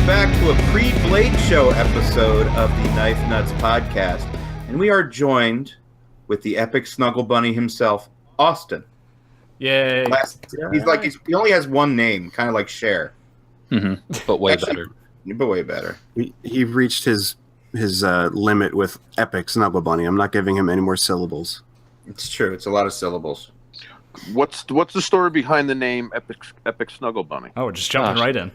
back to a pre-Blade Show episode of the Knife Nuts podcast, and we are joined with the EpicSnuggleBunny himself, Auston. Yay! He only has one name, kind of like Cher, but way better. But way better. He reached his limit with EpicSnuggleBunny. I'm not giving him any more syllables. It's true. It's a lot of syllables. What's the story behind the name EpicSnuggleBunny? Oh, we're just jumping right in.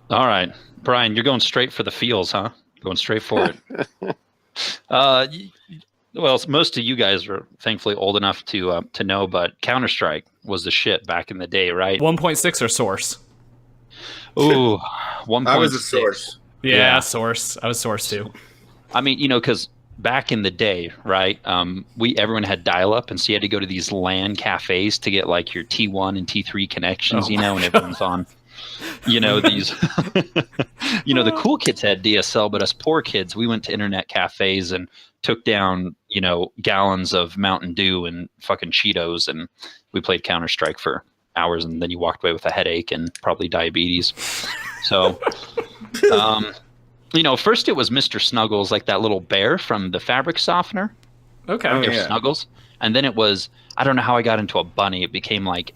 All right, Brian, you're going straight for the feels, huh? Going straight for it. Well, most of you guys are thankfully old enough to know, but Counter-Strike was the shit back in the day, right? 1.6 or Source? Ooh, 1.6. I was a Source. Yeah, Source. I was Source too. I mean, because back in the day, right? Everyone had dial-up, and so you had to go to these LAN cafes to get like your T1 and T3 connections, and everyone's on. These, the cool kids had DSL, but us poor kids, we went to internet cafes and took down, gallons of Mountain Dew and fucking Cheetos, and we played Counter-Strike for hours, and then you walked away with a headache and probably diabetes. So, first it was Mr. Snuggles, like that little bear from the fabric softener. Okay. Snuggles. And then it was, I don't know how I got into a bunny. It became like,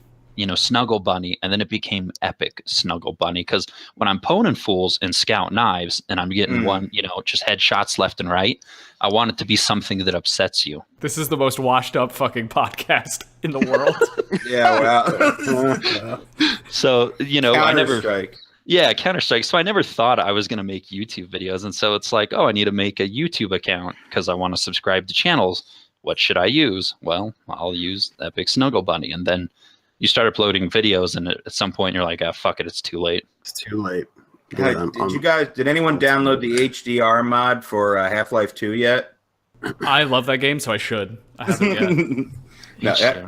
Snuggle Bunny, and then it became EpicSnuggleBunny, because when I'm poning fools in Scout Knives and I'm getting one, just headshots left and right, I want it to be something that upsets you. This is the most washed up fucking podcast in the world. Yeah, wow. So, Counter-Strike. Counter-Strike. So I never thought I was going to make YouTube videos, and so it's like, I need to make a YouTube account because I want to subscribe to channels. What should I use? Well, I'll use EpicSnuggleBunny, and then you start uploading videos, and at some point you're like, fuck it, it's too late. It's too late. Hey, did anyone download the HDR mod for Half-Life 2 yet? I love that game, so I should. I haven't yet.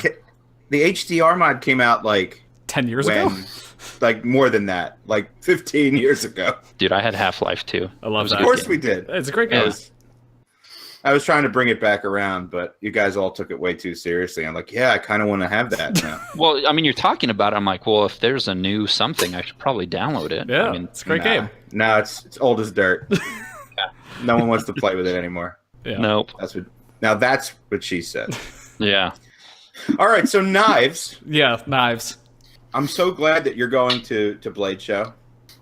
The HDR mod came out like 10 years ago? Like more than that, like 15 years ago. Dude, I had Half-Life 2. I love that. Of course we did. It's a great game. I was trying to bring it back around, but you guys all took it way too seriously. I'm like, I kind of want to have that now. Well, I mean, you're talking about it. I'm like, well, if there's a new something, I should probably download it. Yeah, I mean, it's a great game. No, it's old as dirt. No one wants to play with it anymore. Yeah. Nope. That's what she said. Yeah. All right, so Knives. Yeah, Knives. I'm so glad that you're going to Blade Show.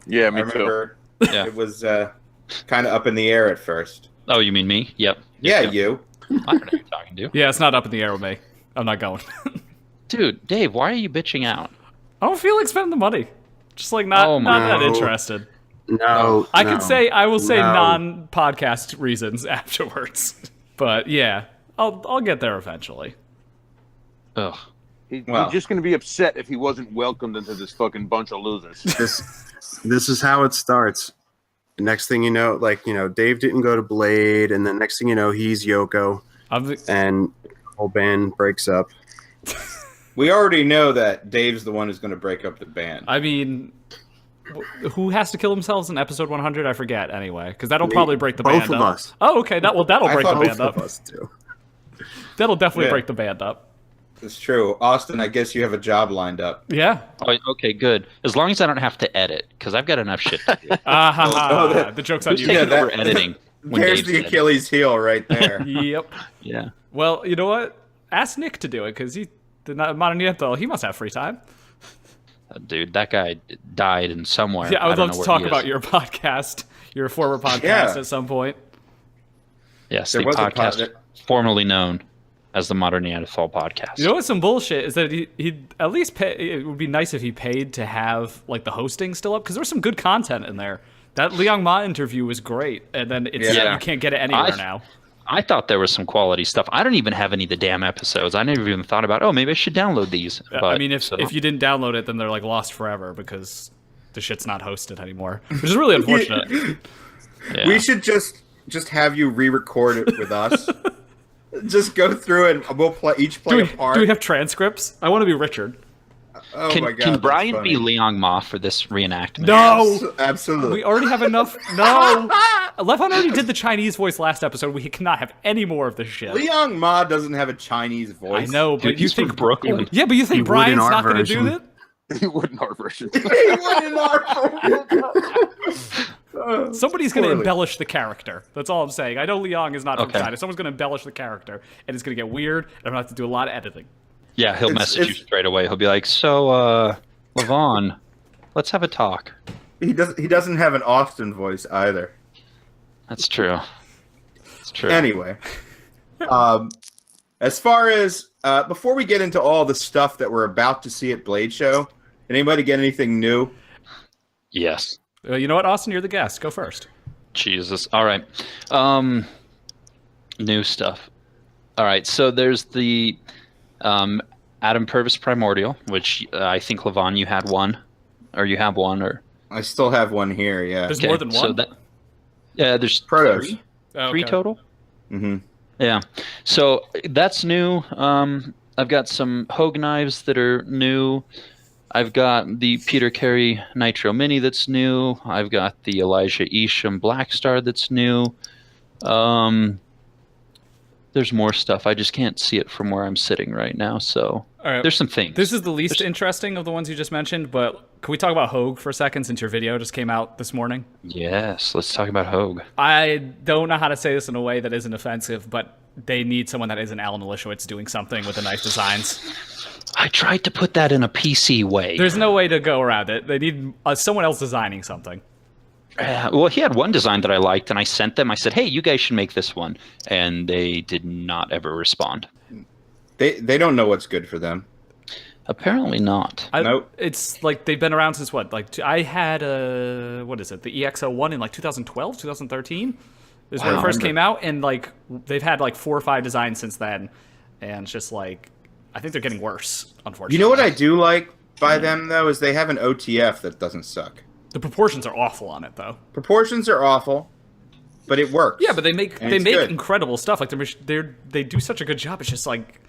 Yeah, me I remember too. Yeah. It was kind of up in the air at first. Oh, you mean me? Yep. Yeah, Yep. you. I don't know who you're talking to. Yeah, it's not up in the air with me. I'm not going. Dude, Dave, why are you bitching out? I don't feel like spending the money. Just like not that interested. No, I will say No. non-podcast reasons afterwards. But yeah, I'll get there eventually. Ugh. He's just going to be upset if he wasn't welcomed into this fucking bunch of losers. This is how it starts. The next thing you know, Dave didn't go to Blade, and the next thing you know, he's Yoko, and the whole band breaks up. We already know that Dave's the one who's going to break up the band. I mean, who has to kill themselves in episode 100? I forget anyway, because that'll probably break the band up. Both of us. Oh, okay. That'll break the band Both up. of us too. That'll definitely break the band up. It's true. Austin, I guess you have a job lined up. Yeah. Oh, okay, good. As long as I don't have to edit, because I've got enough shit to do. The joke's on Who's you. taking over editing? when There's Dave's the editing? Achilles heel right there. Yep. Yeah. Well, you know what? Ask Nick to do it, because the Modern Neanderthal, he must have free time. Dude, that guy died in somewhere. Yeah, I would don't love know to where talk he about is. your podcast, your former podcast at some point. Yes, There the was a podcast formerly known as the Modern Neanderthal Podcast. You know what's some bullshit is that he'd at least pay. It would be nice if he paid to have like the hosting still up, because there's some good content in there. That Liang Ma interview was great, and then you can't get it anywhere now. I thought there was some quality stuff. I don't even have any of the damn episodes. I never even thought about, maybe I should download these. But, I mean, if you didn't download it, then they're like lost forever because the shit's not hosted anymore, which is really unfortunate. Yeah. We should just have you re-record it with us. Just go through and we'll play a part. Do we have transcripts? I want to be Richard. Oh my God, can that's Brian funny. be Liang Ma for this reenactment? No! Absolutely. We already have enough. No! Lefon already did the Chinese voice last episode. We cannot have any more of this shit. Liang Ma doesn't have a Chinese voice. I know, but Dude, you he's from think Brooklyn. Yeah, but you think He would Brian's in our not going to do version. that? He would in our version. He would in our Somebody's going to embellish the character. That's all I'm saying. I know Liang is not from China. Someone's going to embellish the character, and it's going to get weird, and I'm going to have to do a lot of editing. Yeah, he'll message you straight away. He'll be like, so, Levon, let's have a talk. He doesn't have an Auston voice either. That's true. It's true. Anyway, as far as before we get into all the stuff that we're about to see at Blade Show, did anybody get anything new? Yes. You know what, Austin? You're the guest. Go first. Jesus. All right. New stuff. All right. So there's the Adam Purvis Primordial, which I think, Levon, you had one. Or you have one, or... I still have one here, yeah. There's more than one? So there's Protos. Three total? Mm-hmm. Yeah. So that's new. I've got some Hogue knives that are new. I've got the Peter Carey Nitro Mini that's new. I've got the Elijah Isham Black Star that's new. There's more stuff. I just can't see it from where I'm sitting right now. So there's some things. This is the least interesting of the ones you just mentioned, but can we talk about Hogue for a second since your video just came out this morning? Yes, let's talk about Hogue. I don't know how to say this in a way that isn't offensive, but they need someone that isn't Alan Malishowitz doing something with the knife designs. I tried to put that in a PC way. There's no way to go around it. They need someone else designing something. Well, he had one design that I liked, and I sent them. I said, hey, you guys should make this one. And they did not ever respond. They don't know what's good for them. Apparently not. Nope. It's like they've been around since what? Like I had what is it? The EX01 in like 2012, 2013 is when it first came out, and like they've had like 4 or 5 designs since then, and it's just like I think they're getting worse. Unfortunately, you know what I do like by them though is they have an OTF that doesn't suck. The proportions are awful on it though. Proportions are awful, but it works. Yeah, but they make incredible stuff. Like they do such a good job. It's just like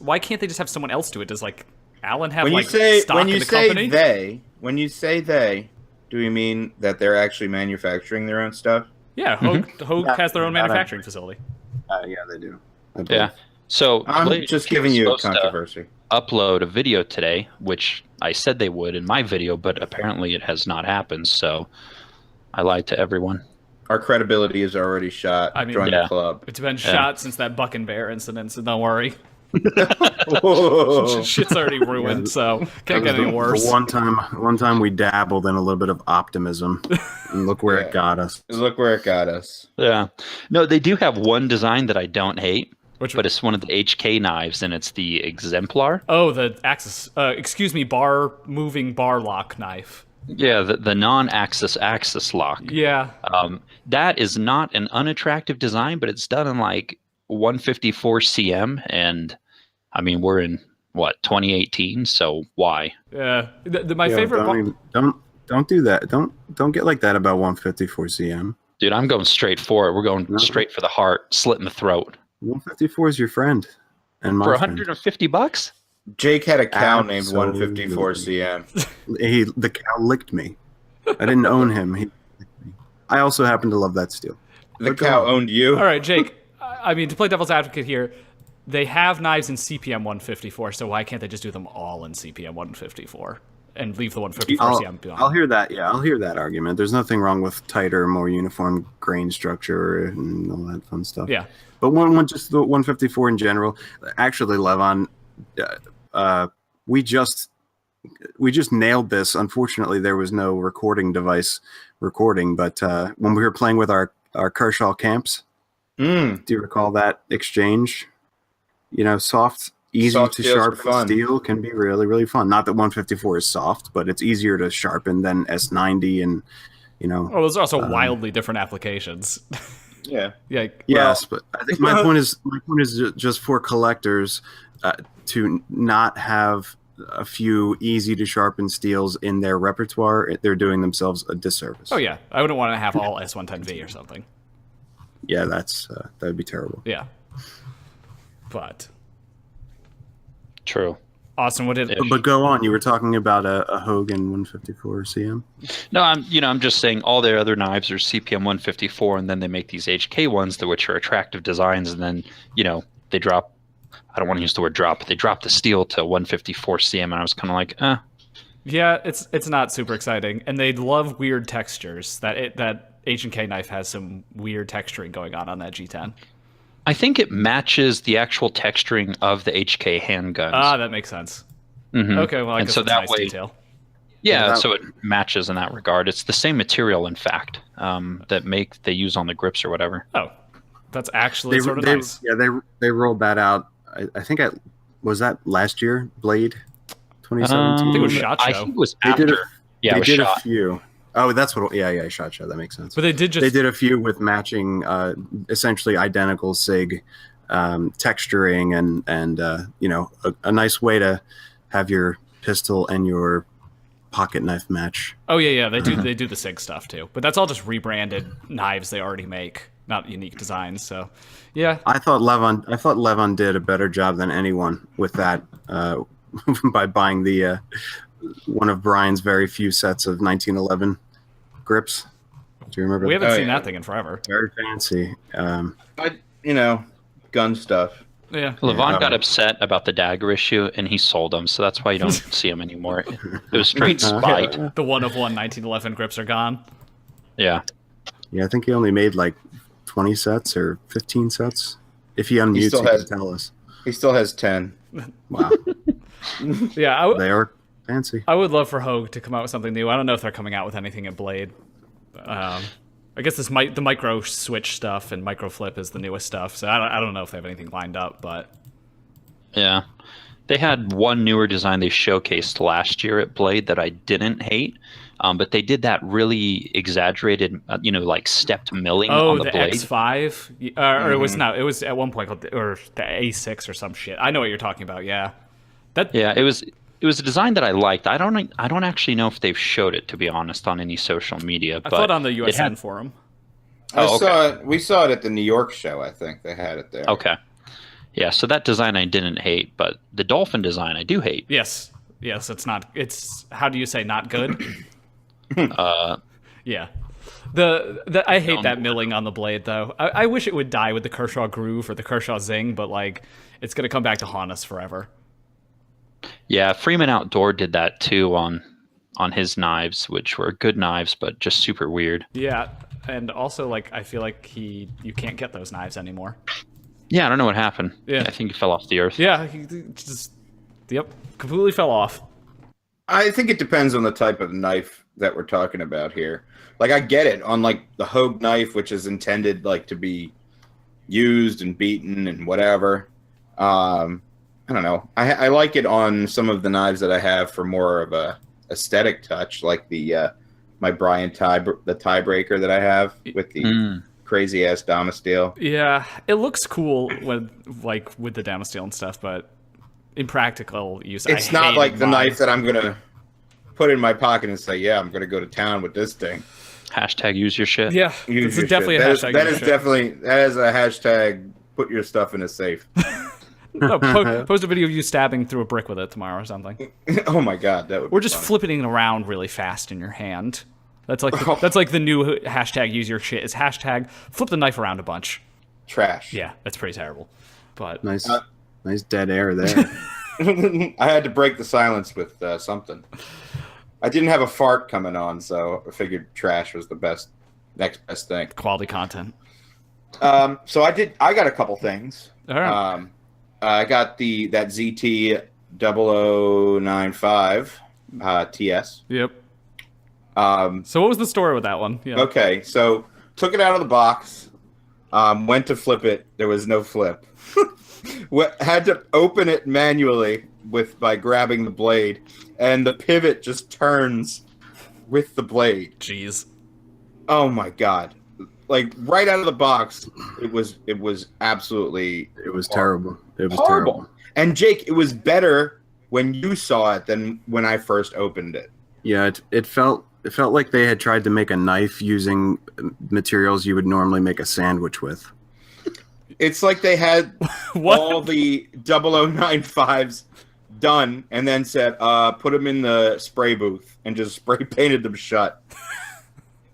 why can't they just have someone else do it? Does like Alan have stock in the company? When you say they, do you mean that they're actually manufacturing their own stuff? Yeah, Hogue has their own manufacturing facility. Yeah, they do. Yeah. So I'm just giving you a controversy. Upload a video today, which I said they would in my video, but apparently it has not happened. So I lied to everyone. Our credibility is already shot. Join the club. It's been shot since that Buck and Bear incident, so don't worry. Shit's already ruined, so can't get any worse. One time we dabbled in a little bit of optimism, and look where it got us. Look where it got us. Yeah. No, they do have one design that I don't hate. But it's one of the HK knives, and it's the Exemplar. Oh, the axis. Moving bar lock knife. Yeah, the non-axis lock. Yeah. That is not an unattractive design, but it's done in like 154 cm, and I mean we're in what 2018, so why? Yeah. My favorite. Don't do that. Don't get like that about 154 cm. Dude, I'm going straight for it. We're going straight for the heart, slitting the throat. 154 is your friend, and my for $150. Jake had a cow named 154 cm. The cow licked me. I didn't own him. I also happen to love that steel. The cow owned you. All right, Jake. I mean, to play devil's advocate here, they have knives in CPM 154, so why can't they just do them all in CPM 154 and leave the 154 CM beyond? I'll hear that. Yeah, I'll hear that argument. There's nothing wrong with tighter, more uniform grain structure and all that fun stuff. Yeah. But just the 154 in general. Actually, Levon, we just nailed this. Unfortunately, there was no recording device recording. But when we were playing with our Kershaw camps, do you recall that exchange? You know, soft, easy to sharpen steel can be really, really fun. Not that 154 is soft, but it's easier to sharpen than S90, and you know. Oh, those are also wildly different applications. Yeah. Yeah. Yes, but I think my point is just for collectors to not have a few easy to sharpen steels in their repertoire. They're doing themselves a disservice. Oh yeah, I wouldn't want to have all S110V or something. Yeah, that'd be terrible. Yeah. But true. Austin, what did? But go on. You were talking about a Hogue 154 cm. No, I'm just saying all their other knives are CPM 154, and then they make these HK ones, which are attractive designs, and then they drop. I don't want to use the word drop, but they drop the steel to 154 cm, and I was kind of like, Yeah, it's not super exciting, and they love weird textures. That H&K knife has some weird texturing going on that G10. I think it matches the actual texturing of the HK handguns. Ah, that makes sense. Mhm. Okay, well, I And guess so that's a that nice way- detail. Yeah, so it matches in that regard. It's the same material, in fact, that they use on the grips or whatever. Oh, that's actually sort of nice. Yeah, they rolled that out. I think was that last year, Blade 2017? I think it was SHOT I Show. think it was They after. did Yeah, it they was did shot. a few. Oh, that's what. Yeah, SHOT Show. That makes sense. But they did just They did a few with matching, essentially identical SIG texturing and a nice way to have your pistol and your pocket knife match. Oh yeah, they do the SIG stuff too. But that's all just rebranded knives they already make, not unique designs. So, yeah. I thought Levon did a better job than anyone with that by buying the one of Brian's very few sets of 1911 grips. Do you remember? We haven't seen yeah. that thing in forever. Very fancy. Gun stuff. Yeah. Levon got upset about the dagger issue, and he sold them. So that's why you don't see them anymore. It was straight spite. The one of 1911 grips are gone. Yeah. Yeah, I think he only made like 20 sets or 15 sets. If he unmutes, still he has- can tell us. He still has 10. Wow, Yeah, they are fancy. I would love for Hogue to come out with something new. I don't know if they're coming out with anything at Blade. I guess the micro switch stuff and micro flip is the newest stuff. So I don't know if they have anything lined up, but Yeah. They had one newer design they showcased last year at Blade that I didn't hate. But they did that really exaggerated, like stepped milling on the the blade. X5, or it was not. It was at one point called the A6 or some shit. I know what you're talking about. Yeah, Yeah, it was a design that I liked. I don't actually know if they've showed it, to be honest, on any social media. I But thought on the it USN had- forum. We saw it at the New York show, I think. They had it there. Okay. Yeah, so that design I didn't hate, but the dolphin design I do hate. Yes, it's not. It's how do you say not good? Yeah. I hate that milling on the blade though. I wish it would die with the Kershaw groove or the Kershaw zing, but like it's gonna come back to haunt us forever. Yeah, Freeman Outdoor did that too on his knives, which were good knives, but just super weird. Yeah, and also like I feel like you can't get those knives anymore. Yeah, I don't know what happened. Yeah. I think he fell off the earth. Yeah, he just completely fell off. I think it depends on the type of knife that we're talking about here. Like, I get it on like the Hogue knife, which is intended like to be used and beaten and whatever. I don't know. I like it on some of the knives that I have for more of a aesthetic touch, like the my Brian the tiebreaker that I have with the crazy ass Damasteel. Yeah, it looks cool with the Damasteel and stuff, but in practical use, It's not like the knife that I'm gonna put in my pocket and say, "Yeah, I'm gonna go to town with this thing." Hashtag use your shit. Yeah, Use it's your definitely shit. a hashtag. That is a hashtag. Put your stuff in a safe. No, post a video of you stabbing through a brick with it tomorrow or something. Oh my god, that would. Or be just funny. flipping it around really fast in your hand. That's like the new hashtag use your shit is hashtag flip the knife around a bunch. Trash. Yeah, that's pretty terrible. But Nice dead air there. I had to break the silence with something. I didn't have a fart coming on, so I figured trash was the next best thing. quality content. So I got a couple things. All right. I got that ZT 0095 TS. Yep. Um, So what was the story with that one? Yeah. Okay, so took it out of the box, went to flip it. There was no flip. Had to open it manually by grabbing the blade, and the pivot just turns with the blade. Jeez. Oh my god! Like right out of the box, it was absolutely It was terrible. It was horrible. terrible. And Jake, it was better when you saw it than when I first opened it. Yeah, it felt like they had tried to make a knife using materials you would normally make a sandwich with. It's like they had What? all the 0095s done and then said, put them in the spray booth and just spray painted them shut.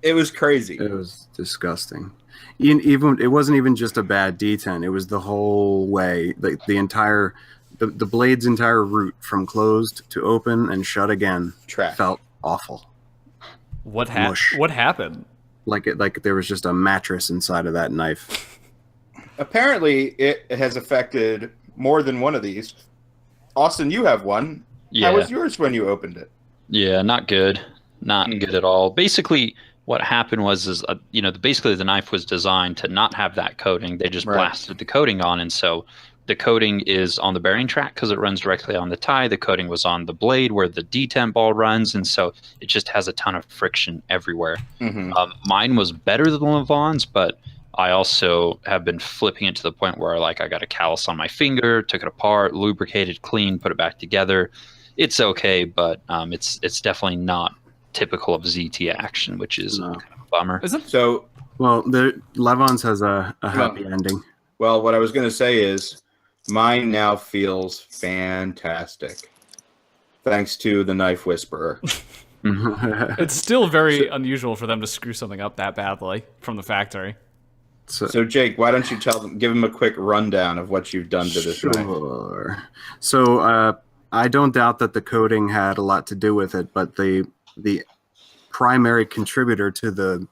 It was crazy. It was disgusting. Even it wasn't even just a bad D10. It was the whole way, the entire the blade's entire route from closed to open and shut again Trash. felt awful. What Mush. What happened? Like there was just a mattress inside of that knife. Apparently, it has affected more than one of these. Austin, you have one. Yeah. How was yours when you opened it? Yeah, not good. Not good at all. Basically, what happened was basically the knife was designed to not have that coating. They just blasted the coating on, and so the coating is on the bearing track because it runs directly on the tie. The coating was on the blade where the detent ball runs, and so it just has a ton of friction everywhere. Mm-hmm. Mine was better than Levon's, but I also have been flipping it to the point where I got a callus on my finger, took it apart, lubricated, clean, put it back together. It's okay, but it's definitely not typical of ZT action, which is kind of a bummer. So, well, Levon's has a happy ending. Well, what I was going to say is mine now feels fantastic, thanks to the Knife Whisperer. It's still very unusual for them to screw something up that badly from the factory. So Jake, why don't you give them a quick rundown of what you've done to this knife? Sure. So I don't doubt that the coating had a lot to do with it, but the primary contributor to the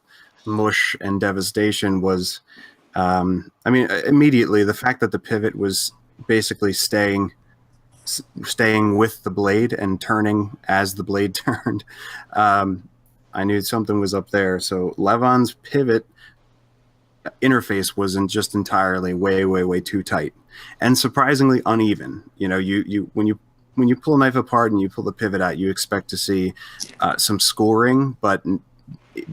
mush and devastation was, immediately the fact that the pivot was basically staying with the blade and turning as the blade turned. I knew something was up there. So Levon's pivot interface wasn't just entirely way too tight and surprisingly uneven. When you pull a knife apart and you pull the pivot out, you expect to see some scoring, but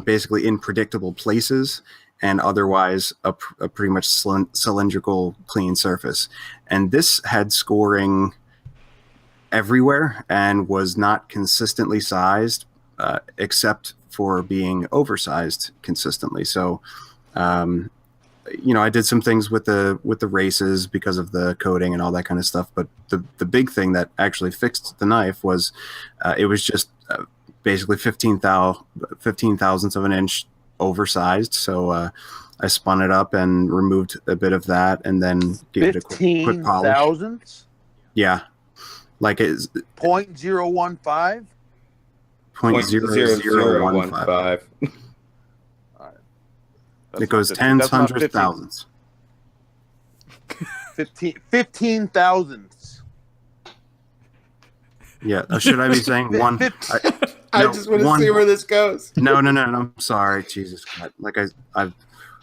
basically in predictable places, and otherwise a pretty much cylindrical, clean surface. And this had scoring everywhere and was not consistently sized, except for being oversized consistently. So, I did some things with the races because of the coating and all that kind of stuff. But the big thing that actually fixed the knife was it was just basically 15 thousandths of an inch oversized. So I spun it up and removed a bit of that, and then gave it a quick polish. 15 thousandths? Yeah, like it's 0.015. 0.0015. It goes tens, hundreds, thousands. 15 thousandths. Yeah, should I be saying one? I just want to see where this goes. No. I'm sorry, Jesus God. Like I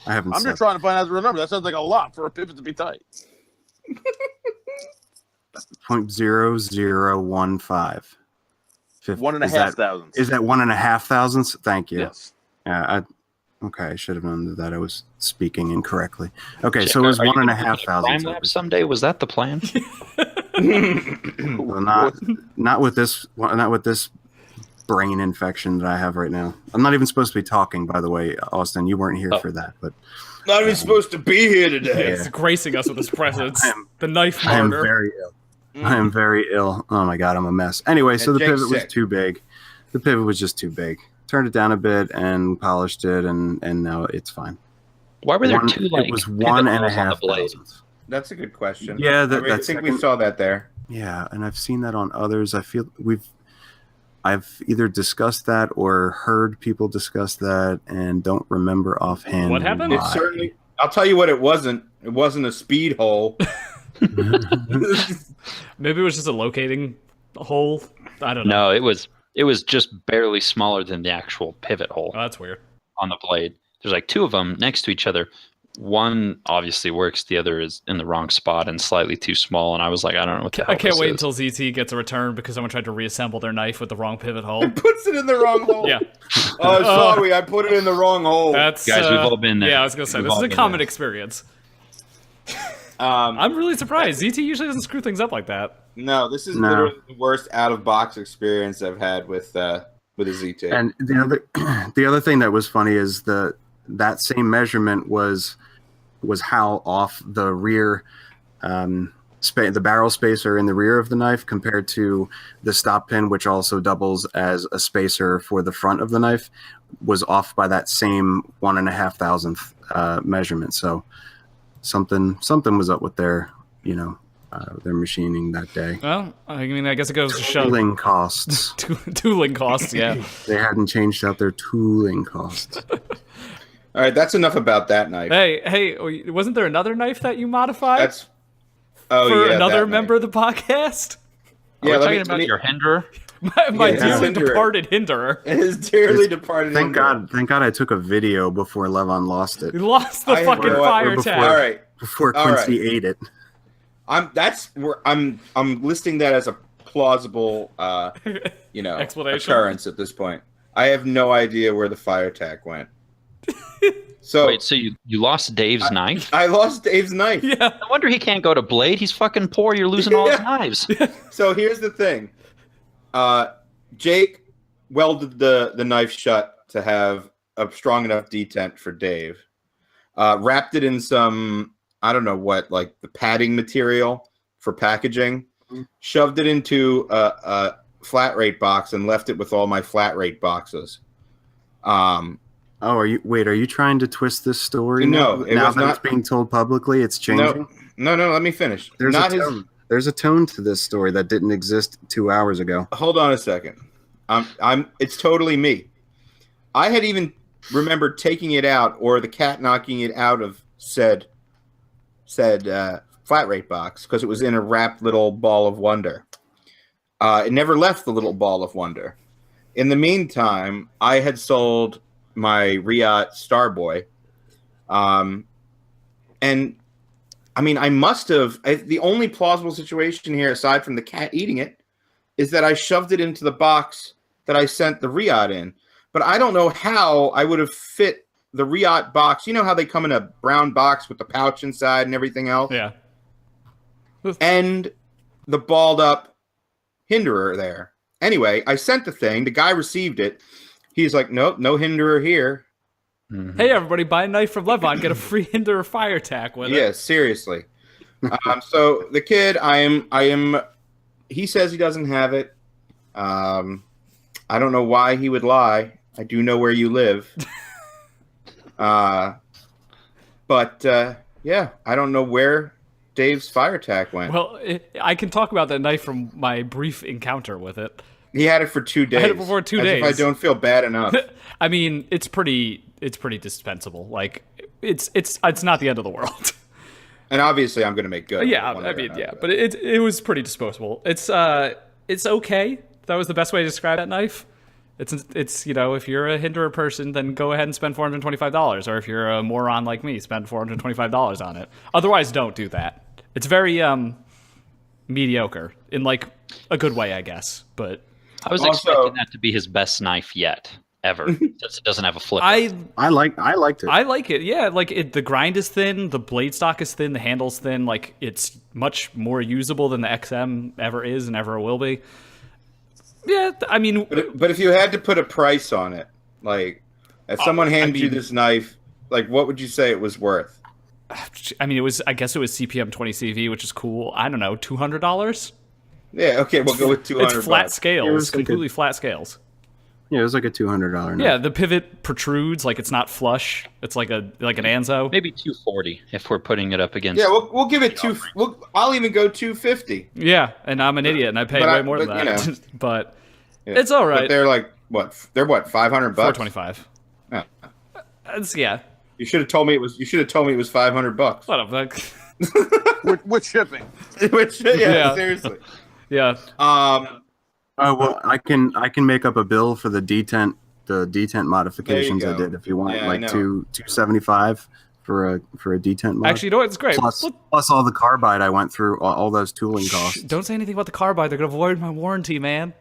haven't. I'm just trying to find out the real number. That sounds like a lot for a pivot to be tight. 0.0015. 1.5 thousandths. Is that 1.5 thousandths? Thank you. Yes. Yeah. Okay, I should have known that I was speaking incorrectly. Okay, so it was 1.5 thousandths. Time lapse someday. Was that the plan? Well, not with this brain infection that I have right now. I'm not even supposed to be talking, by the way, Austin. You weren't here for that, but not even supposed to be here today. It's gracing us with his presence. The knife I am martyr. very ill. I am very ill. Oh my God, I'm a mess. Anyway, so the Jake's pivot was sick. too big. The pivot was just too big. Turned it down a bit and polished it, and now it's fine. Why were there two It was pivot holes on the 1.5 blade? thousandths. That's a good question. Yeah, I think we saw that there. Yeah, and I've seen that on others. I feel I've either discussed that or heard people discuss that and don't remember offhand. What happened? It certainly. I'll tell you what it wasn't. It wasn't a speed hole. Maybe it was just a locating hole. I don't know. No, it was just barely smaller than the actual pivot hole Oh, that's weird. on the blade. There's like two of them next to each other. One obviously works, the other is in the wrong spot and slightly too small. And I was like, I don't know what the hell I can't this wait is. until ZT gets a return because someone tried to reassemble their knife with the wrong pivot hole. Puts it in the wrong hole. Yeah, Oh, sorry, I put it in the wrong hole. that's Guys, we've all been there. Yeah, I was gonna say We've this all is a been common there. experience. I'm really surprised. ZT usually doesn't screw things up like that. No, this is No. literally the worst out of box experience I've had with a ZT. And the other thing that was funny is that same measurement was how off the rear the barrel spacer in the rear of the knife compared to the stop pin, which also doubles as a spacer for the front of the knife, was off by that same 1.5 thousandth measurement. So something was up with their their machining that day. Well, I mean, I guess it goes to show Tooling costs. tooling costs. Yeah. They hadn't changed out their tooling costs. All right, that's enough about that knife. Hey, wasn't there another knife that you modified for yeah, another that member knife. of the podcast? Are we let talking me- about your hinderer? My Yeah, dearly hinderer. departed hinderer. His dearly departed. Thank God I took a video before Levon lost it. He lost the I- fucking or fire before- tag. All right, Before All Quincy ate it. I'm listing that as a plausible, Explanation. occurrence at this point. I have no idea where the fire tag went. So Wait, so you lost Dave's knife? I lost Dave's knife. Yeah. No wonder he can't go to Blade. He's fucking poor. You're losing all his Yeah. knives. So here's the thing. Jake welded the knife shut to have a strong enough detent for Dave. Wrapped it in some, I don't know what, like the padding material for packaging. Shoved it into a flat rate box and left it with all my flat rate boxes. Are you trying to twist this story? No, it now was that not. it's being told publicly, it's changing. No. Let me finish. There's Not a his. tone. There's a tone to this story that didn't exist 2 hours ago. Hold on a second. It's totally me. I had even remembered taking it out, or the cat knocking it out of said flat rate box because it was in a wrapped little ball of wonder. It never left the little ball of wonder. In the meantime, I had sold my Riot Starboy, and I mean, I must have. The only plausible situation here, aside from the cat eating it, is that I shoved it into the box that I sent the Riot in. But I don't know how I would have fit the Riot box. You know how they come in a brown box with the pouch inside and everything else? Yeah. And the balled up hinderer there. Anyway, I sent the thing. The guy received it. He's like, nope, no hinderer here. Hey, everybody, buy a knife from Levon. Get a free hinderer fire tack with it. Yeah, seriously. So the kid, he says he doesn't have it. I don't know why he would lie. I do know where you live. But yeah, I don't know where Dave's fire tack went. Well, I can talk about that knife from my brief encounter with it. He had it for 2 days. I had it for 2 days. If I don't feel bad enough. I mean, it's pretty dispensable. Like, it's not the end of the world. And obviously, I'm going to make good. Yeah, one way I or mean, another. yeah, but it was pretty disposable. It's okay. That was the best way to describe that knife. It's if you're a hinderer person, then go ahead and spend $425, or if you're a moron like me, spend $425 on it. Otherwise, don't do that. It's very mediocre in like a good way, I guess. But I was Also- expecting that to be his best knife yet, ever, since it doesn't have a flipper. I liked it. I like it. Yeah, like the grind is thin, the blade stock is thin, the handle's thin. Like, it's much more usable than the XM ever is and ever will be. Yeah, I mean, But if you had to put a price on it, like if someone handed you this knife, like what would you say it was worth? I guess it was CPM 20 CV, which is cool. I don't know, $200. Yeah, okay, we'll go with 200. It's flat bucks. scales, It was like completely flat scales. Yeah, it was like a $200 knife. Yeah, the pivot protrudes, like it's not flush. It's like an Anzo. Maybe 240 if we're putting it up against. Yeah, we'll give it I'll even go 250. Yeah, and I'm an idiot, and I pay But way more than but, that. you know. But Yeah. it's all right. But they're like what? They're what? 500 bucks. 425. Yeah. Yeah. You should have told me it was. You should have told me it was 500 bucks. What up? Like, with shipping. Which, Yeah. seriously. yeah. Oh well, I can make up a bill for the detent modifications I go. did if you want, Yeah, I like know. 275 for a detent mod. Actually, you know what? It's great. plus all the carbide I went through, all those tooling costs. Don't say anything about the carbide. They're gonna void my warranty, man.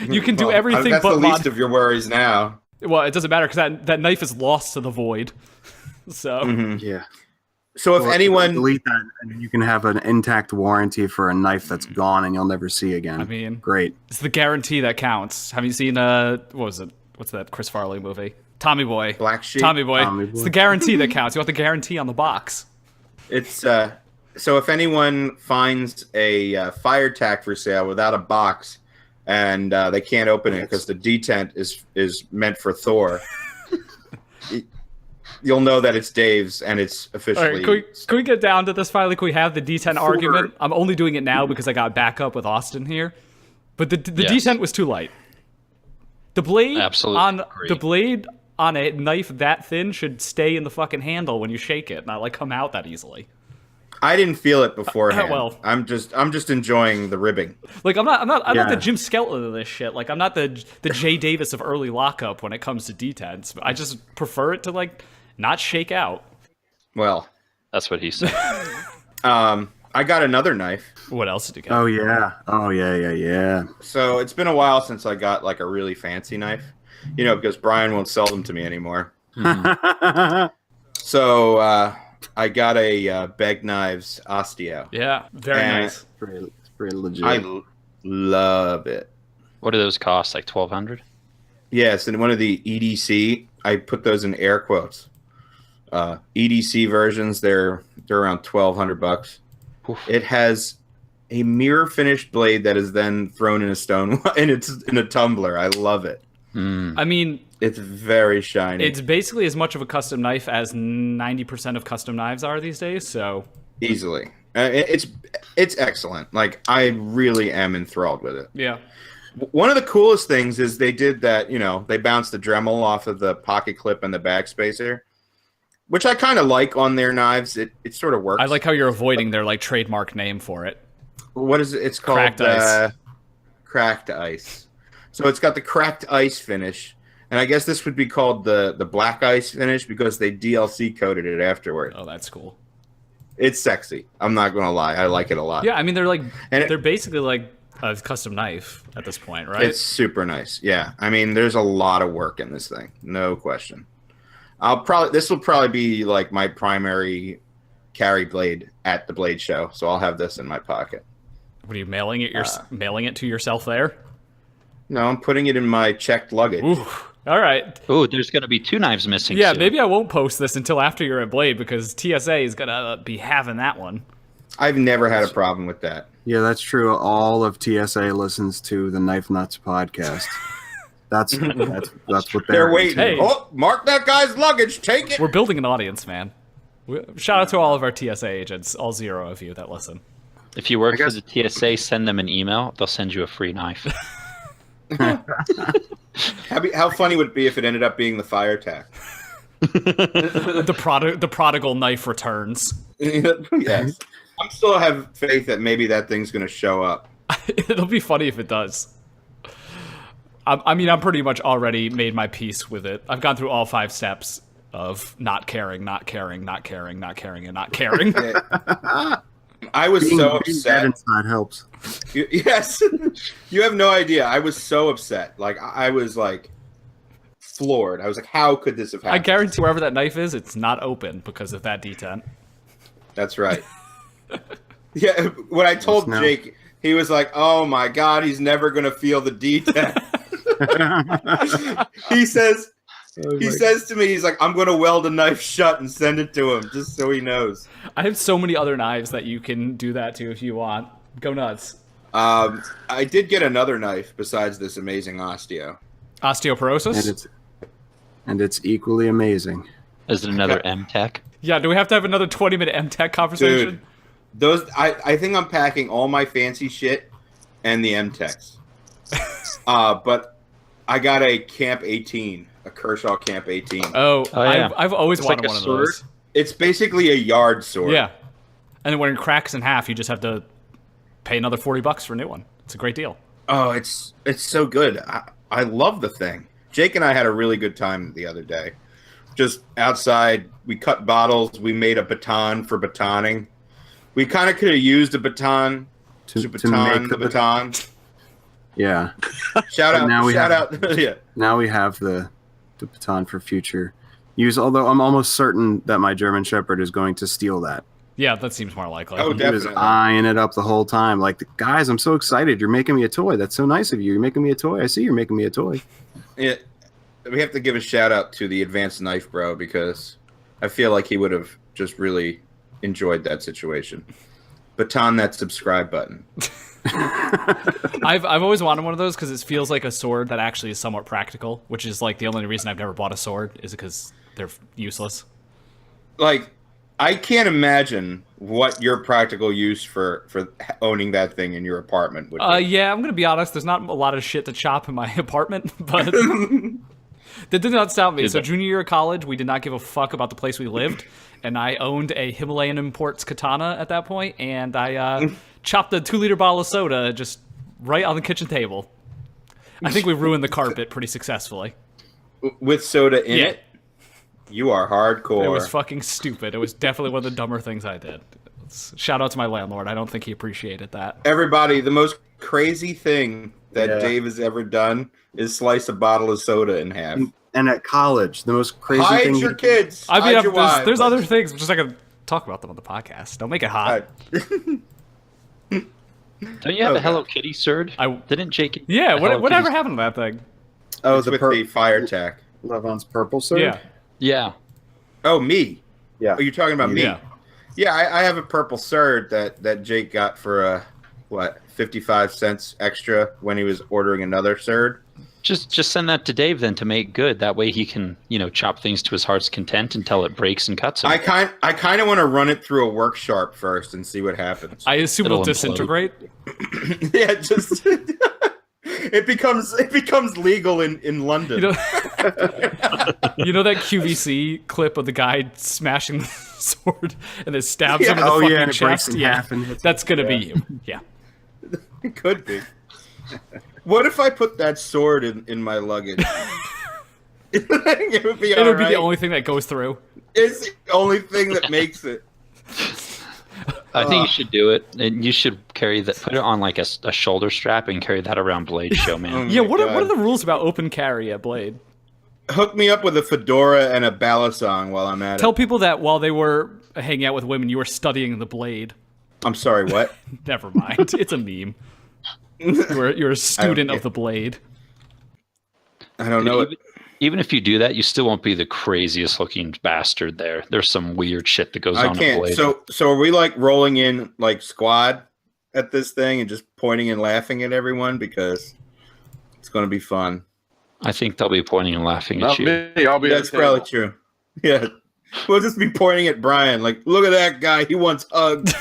You can do Well, everything that's but the least of your worries now. Well, it doesn't matter because that knife is lost to the void. So Yeah. So if Well, anyone, delete that, and you can have an intact warranty for a knife that's gone and you'll never see again. I mean, great. it's the guarantee that counts. Have you seen what was it? What's that Chris Farley movie? Tommy Boy. Black Sheep, Tommy Boy. Tommy Boy. It's the guarantee that counts. You want the guarantee on the box. it's so if anyone finds a fire tack for sale without a box and they can't open it because the detent is meant for Thor, you'll know that it's Dave's and it's All officially. right, can we get down to this finally? Can we have the D10 argument? I'm only doing it now because I got backup with Auston here. But the Yes. D10 was too light. The blade Absolutely agree. the blade on a knife that thin should stay in the fucking handle when you shake it, not like come out that easily. I didn't feel it beforehand. Well. I'm just enjoying the ribbing. Like I'm not Yeah. the Jim Skelton of this shit. Like I'm not the Jay Davis of early lockup when it comes to D10s. I just prefer it to like not shake out. Well, That's what he said. I got another knife. What else did you get? Oh yeah. So it's been a while since I got like a really fancy knife. You know, because Brian won't sell them to me anymore. So I got a Begg Knives Astio. Yeah, very And- nice. It's pretty legit. Love it. What do those cost? Like 1,200? Yes, and one of the EDC, I put those in air quotes. EDC versions, they're around $1,200. Oof. It has a mirror finished blade that is then thrown in a stone and it's in a tumbler. I love it. I mean, It's very shiny. it's basically as much of a custom knife as 90% of custom knives are these days. So Easily. It's excellent. Like I really am enthralled with it. yeah, One of the coolest things is they did that, you know, they bounced the Dremel off of the pocket clip and the backspacer, which I kind of like on their knives. It sort of works. I like how you're avoiding their like trademark name for it. What is it? It's called Cracked ice. Cracked ice. So it's got the cracked ice finish, and I guess this would be called the black ice finish because they DLC coded it afterward. Oh, that's cool. It's sexy. I'm not gonna lie. I like it a lot. Yeah, I mean they're like And they're basically like a custom knife at this point, right? It's super nice. Yeah. I mean, there's a lot of work in this thing. No question. This will probably be like my primary carry blade at the blade show. So I'll have this in my pocket. What are you mailing it? You're mailing it to yourself there? No, I'm putting it in my checked luggage. Ooh, all right. Oh, there's going to be 2 knives missing. Yeah, soon. maybe I won't post this until after you're at Blade because TSA is gonna be having that one. I've never had a problem with that. Yeah, that's true. All of TSA listens to the Knife Nuts podcast. That's what They're waiting. Hey. Oh, mark that guy's luggage. Take it. We're building an audience, man. Shout out to all of our TSA agents, all 0 of you that listen. If you work I for the TSA, send them an email. They'll send you a free knife. How funny would it be if it ended up being the fire tack? The prodigal knife returns. Yes. I still have faith that maybe that thing's going to show up. It'll be funny if it does. I mean, I'm pretty much already made my peace with it. I've gone through all 5 steps of not caring, not caring, not caring, not caring, and not caring. I was so upset. Inside helps. Yes. You have no idea. I was so upset. Like, I was like floored. I was like, how could this have I happened? guarantee wherever that knife is, it's not open because of that detent. That's right. Yeah, when I told Yes, no. Jake, he was like, "Oh my God, he's never gonna feel the D10." He says to me, he's like, "I'm gonna weld a knife shut and send it to him just so he knows." I have so many other knives that you can do that to if you want. Go nuts. I did get another knife besides this amazing Astio. Osteoporosis? And it's equally amazing. Is it another M-Tech? Yeah, do we have to have another 20-minute M-Tech conversation? Dude, those I think I'm packing all my fancy shit and the M-Techs. But I got a Camp 18, a Kershaw Camp 18. Oh, yeah. I've always It's wanted like a one of sword? those. It's basically a yard sword. Yeah. And then when it cracks in half, you just have to pay another $40 for a new one. It's a great deal. Oh, it's so good. I love the thing. Jake and I had a really good time the other day. Just outside, we cut battles. We made a baton for batoning. We kind of could have used a baton to baton make the baton. Yeah. Shout out! Now we Shout have- out! Yeah. Now we have the baton for future use. Although I'm almost certain that my German Shepherd is going to steal that. Yeah, that seems more likely. Oh, He was definitely. eyeing it up the whole time. Like, guys, I'm so excited. You're making me a toy. That's so nice of you. You're making me a toy. I see you're making me a toy. Yeah. We have to give a shout out to the Advanced Knife Bro because I feel like he would have just really enjoyed that situation. Baton that subscribe button. I've always wanted one of those because it feels like a sword that actually is somewhat practical, which is like the only reason I've never bought a sword is because they're useless. Like, I can't imagine what your practical use for owning that thing in your apartment would be. Yeah, I'm gonna be honest. There's not a lot of shit to chop in my apartment, but that did not stop me. So junior year of college, we did not give a fuck about the place we lived, and I owned a Himalayan imports katana at that point, and I chopped a 2-liter bottle of soda just right on the kitchen table. I think we ruined the carpet pretty successfully. With soda in it? You are hardcore. It was fucking stupid. It was definitely one of the dumber things I did. Shout out to my landlord. I don't think he appreciated that. Everybody, the most crazy thing that Dave has ever done is slice a bottle of soda in half. And at college, the most crazy Hide thing. your kids. I mean, Hide your wives. there's other things. I'm just not going to talk about them on the podcast. Don't make it hot. Don't you have a Hello Kitty, sir? Didn't Jake? Yeah, whatever happened to that thing? Oh, the fire attack. Levon's purple, sir? Yeah. Yeah. Oh, me. Yeah. Oh, you're talking about me. Yeah, I have a purple surd that Jake got for 55 cents extra when he was ordering another surd. Just send that to Dave then to make good. That way he can, chop things to his heart's content until it breaks and cuts him. I kind of want to run it through a work sharp first and see what happes. I assume it'll disintegrate. Yeah, just it becomes legal in London. You know that QVC clip of the guy smashing the sword and then stabs him in the fucking and it breaks chest? in half and hits That's gonna be you. Yeah. It could be. What if I put that sword in my luggage? It would be the only thing that goes through. It's the only thing that makes it. I think you should do it, and you should carry that. Put it on like a shoulder strap and carry that around Blade Show, man. Yeah, what are the rules about open carry at Blade? Hook me up with a fedora and a balisong while I'm at Tell it. people that while they were hanging out with women, you were studying the Blade. I'm sorry, what? Never mind. It's a meme. You're a student of the Blade. I don't know. Even if you do that, you still won't be the craziest looking bastard there. There's some weird shit that goes on. I can't. Blade. So are we like rolling in like squad at this thing and just pointing and laughing at everyone because it's going to be fun? I think they'll be pointing and laughing at you. Me, I'll be. That's probably true. Yeah, we'll just be pointing at Brian like, look at that guy. He wants hugged.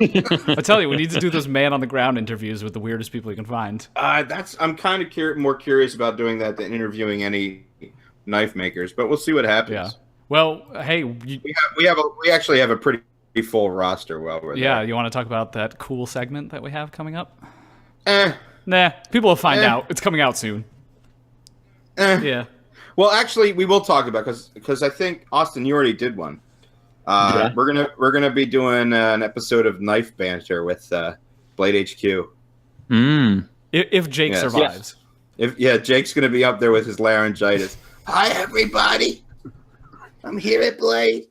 I tell you, we need to do those man on the ground interviews with the weirdest people you can find. I'm kind of more curious about doing that than interviewing any knife makers, but we'll see what happens. Yeah. Well, hey, we actually have a pretty full roster while we're there. Yeah, you want to talk about that cool segment that we have coming up? Nah, people will find out. It's coming out soon. Yeah. Well, actually, we will talk about because I think Auston, you already did one. We're gonna be doing an episode of Knife Banter with Blade HQ. If Jake survives. Jake's gonna be up there with his laryngitis. Hi, everybody. I'm here at Blade.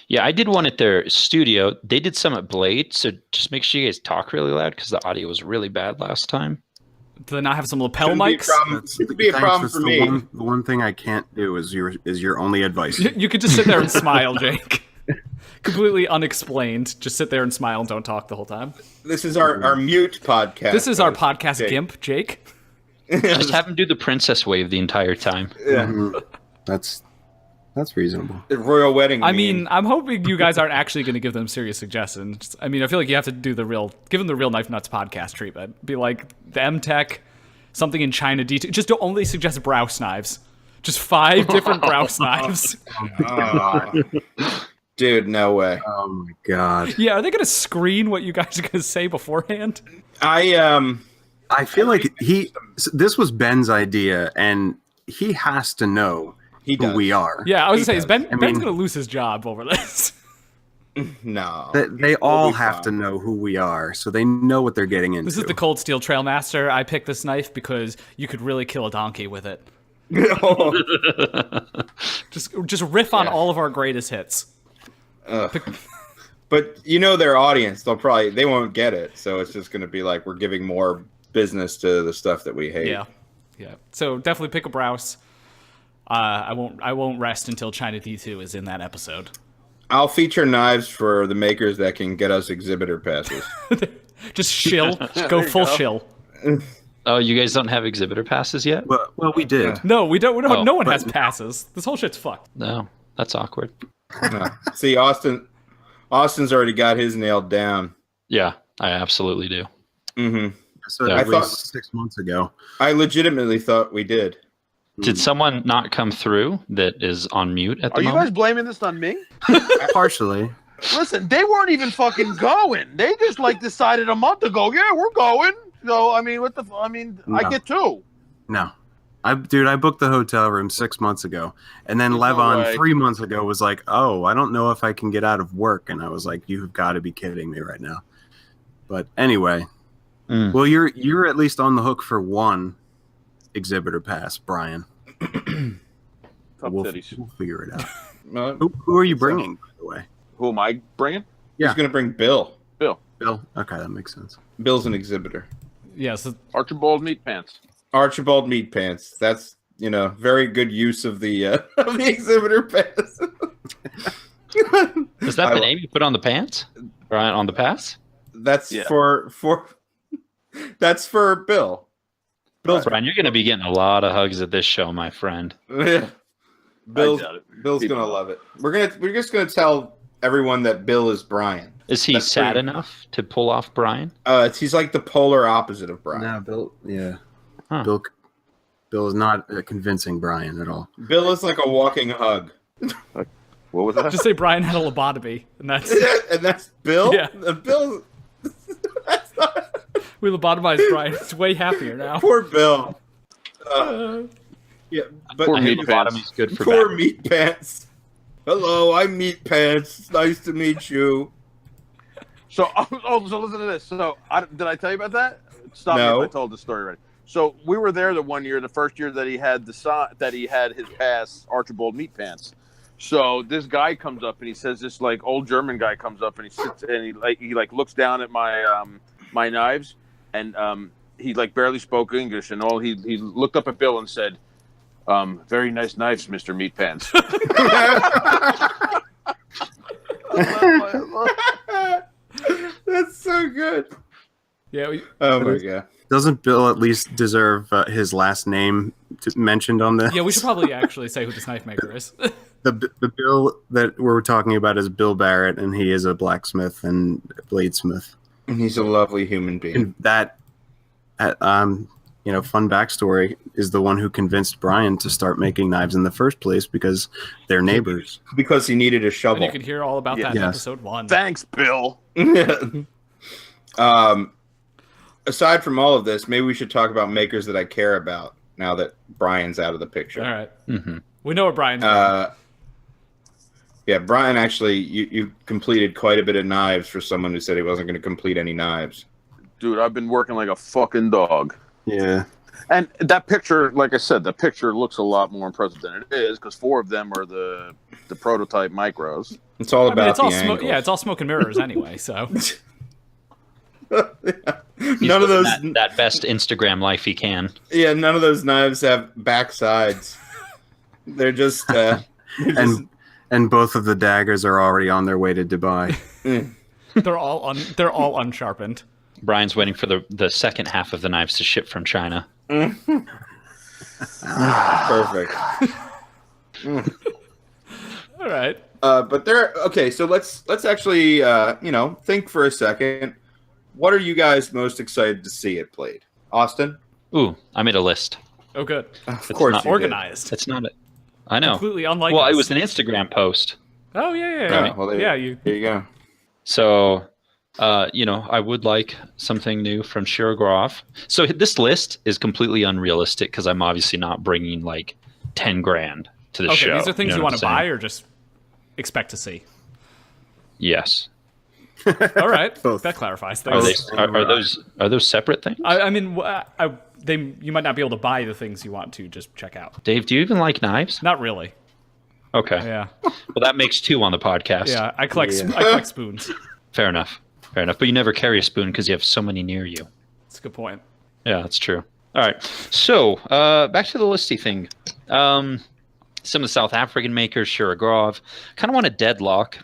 Yeah, I did one at their studio. They did some at Blade, so just make sure you guys talk really loud because the audio was really bad last time. Do they not have some lapel mics? It'd be a problem for me. The one thing I can't do is your only advice. You could just sit there and smile, Jake. Completely unexplained. Just sit there and smile and don't talk the whole time. This is our mute podcast. This is our podcast Jake. Gimp, Jake. Just have him do the princess wave the entire time. Yeah. Mm-hmm. That's reasonable. The royal wedding. I mean, I'm hoping you guys aren't actually going to give them serious suggestions. I mean, I feel like you have to do give them the real Knife Nuts podcast treatment. Be like the M-Tech, something in China detail. Just don't only suggest browse knives. Just 5 different browse knives. Dude, no way. Oh my god. Yeah, are they going to screen what you guys are going to say beforehand? I feel like this was Ben's idea, and he has to know who we are. Yeah, I was going to say, Ben's going to lose his job over this. No. They all have to know who we are, so they know what they're getting into. This is the Cold Steel Trailmaster. I picked this knife because you could really kill a donkey with it. Just riff on all of our greatest hits. But you know their audience, they won't get it, so it's just going to be like we're giving more business to the stuff that we hate. Yeah. So definitely pick a browse. I won't rest until China D2 is in that episode. I'll feature knives for the makers that can get us exhibitor passes. Just shill. Go full shill. Oh, you guys don't have exhibitor passes yet? Well, Well, we did. No, we don't. Oh, No one has passes. This whole shit's fucked. No, that's awkward. No. See, Austin's already got his nailed down. Yeah, I absolutely do. Mm-hmm. So Yeah. I I thought- thought 6 months ago. I legitimately thought we did. Did someone not come through that is on mute at the Are you guys moment? blaming this on me? Partially. Listen, they weren't even fucking going. They just like decided a month ago. Yeah, we're going. So I mean, I No. get two. No. I booked the hotel room 6 months ago. And then No Levon way. 3 months ago was like, oh, I don't know if I can get out of work. And I was like, you've got to be kidding me right now. But anyway, well, you're at least on the hook for one exhibitor pass, Brian. Tough We'll titties. figure it out. Well, Who are you bringing, by the way? Who am I bringing? Yeah. He's going to bring Bill. Bill. Bill? Okay, that makes sense. Bill's an exhibitor. Yes. Archibald Meatpants. Archibald Meatpants. That's, very good use of the of the exhibitor pass. Is that I the lo- name you put on the pants? Or on the pass? That's Yeah. for that's for Bill. Bill's Brian, you're going to be getting a lot of hugs at this show, my friend. Yeah. Bill's I doubt it. Bill's People gonna don't. love it. We're just gonna tell everyone that Bill is Brian. Is he That's sad pretty- enough to pull off Brian? He's like the polar opposite of Brian. No, Bill. Yeah. Huh. Bill is not convincing Brian at all. Bill is like a walking hug. What was that? Just say Brian had a lobotomy, and that's And that's Bill? Yeah. Bill that's not we lobotomized Brian. He's way happier now. poor Bill. Yeah, but Poor I hear Meat lobotomy's good for poor back. Meat Pants. Hello, I'm Meat Pants. It's nice to meet you. So listen to this. So did I tell you about that? Stop No. me if I told the story already. So we were there the one year, the first year that he had his pass, Archibald Meatpants. So this guy comes up and he says, this like old German guy comes up and he sits and he looks down at my my knives and he like barely spoke English and all he looked up at Bill and said, very nice knives, Mr. Meatpants. That's so good. Yeah. Oh my god. Doesn't Bill at least deserve his last name mentioned on this? Yeah, we should probably actually say who this knife maker is. The Bill that we're talking about is Bill Barrett, and he is a blacksmith and bladesmith. He's a lovely human being. And that, fun backstory is the one who convinced Brian to start making knives in the first place because they're neighbors. Because he needed a And shovel. you could hear all about that in Yes. episode 1. Thanks, Bill. Aside from all of this, maybe we should talk about makers that I care about now that Brian's out of the picture. All right. Mm-hmm. We know what Brian's doing. Yeah, Brian, actually, you completed quite a bit of knives for someone who said he wasn't going to complete any knives. Dude, I've been working like a fucking dog. Yeah. And that picture, like I said, the picture looks a lot more impressive than it is because 4 of them are the prototype micros. It's all about it's all the angles. yeah, it's all smoke and mirrors anyway, so. He's None of living those, that best Instagram life he can. yeah, none of those knives have back sides. They're just, And both of the daggers are already on their way to Dubai. They're all unsharpened. Brian's waiting for the second half of the knives to ship from China. perfect. All right. But okay. So let's actually think for a second. What are you guys most excited to see it played? Austin? Ooh, I made a list. Oh, good. Of It's course, not you did. Organized. It's not it. I know. Completely unlike Well, us. it was an Instagram post. Oh, yeah. Oh, well, Yeah, there you go. So, I would like something new from Shirogrov. So this list is completely unrealistic because I'm obviously not bringing like 10 grand to the Okay, show. these are things you know want what to I'm buy saying? or just expect to see. Yes. All right. Both. That clarifies Are things. they? Are those separate things? I mean, you might not be able to buy the things you want to just check out. Dave, do you even like knives? Not really. Okay. Yeah. Well, that makes 2 on the podcast. Yeah. I collect Yeah. I collect spoons. Fair enough. But you never carry a spoon because you have so many near you. That's a good point. Yeah, that's true. All right. So back to the listy thing. Some of the South African makers, Shirogrov, kind of want a deadlock.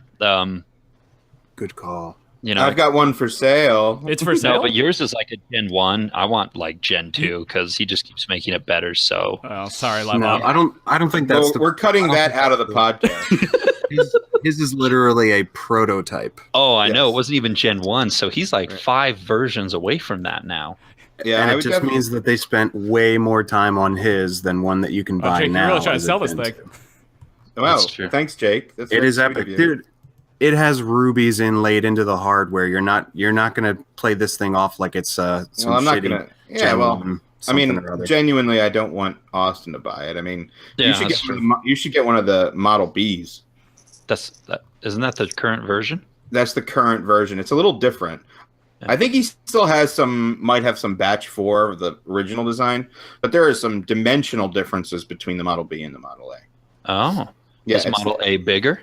Good call. You know, I've got one for sale. It's for sale. no, but yours is like a Gen 1. I want like Gen 2 because he just keeps making it better. So Oh, sorry, No, Levon. I don't think that's We're cutting that out of the podcast. his is literally a prototype. I know Yes. it wasn't even Gen 1. So he's like 5 versions away from that now. Yeah, And I it would just definitely- means that they spent way more time on his than one that you can buy Jake, you're now. really trying to as a sell this Gen thing. 2. Wow, That's true. thanks, Jake. That's It very is sweet epic, of you. dude. It has rubies inlaid into the hardware. You're not gonna play this thing off like it's some Well, I'm not shitty gonna. Yeah, Gen well, 1 I something mean, or other. genuinely, I don't want Austin to buy it. I mean, Yeah, you should that's get true. you should get one of the Model Bs. Isn't that the current version? That's the current version. It's a little different. Yeah. I think he still has might have some batch 4 of the original design, but there are some dimensional differences between the Model B and the Model A. Oh, Yeah, is Model A bigger?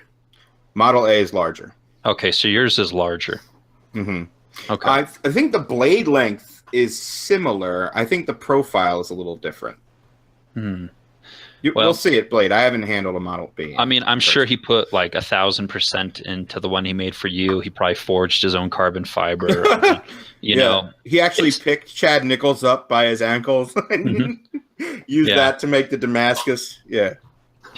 Model A is larger. Okay, so yours is larger. hmm Okay. I think the blade length is similar. I think the profile is a little different. Hmm. We'll see it, Blade. I haven't handled a Model B. I mean, I'm sure he put like 1,000% into the one he made for you. He probably forged his own carbon fiber. You know, he actually picked Chad Nichols up by his ankles and used Yeah. that to make the Damascus. Yeah, he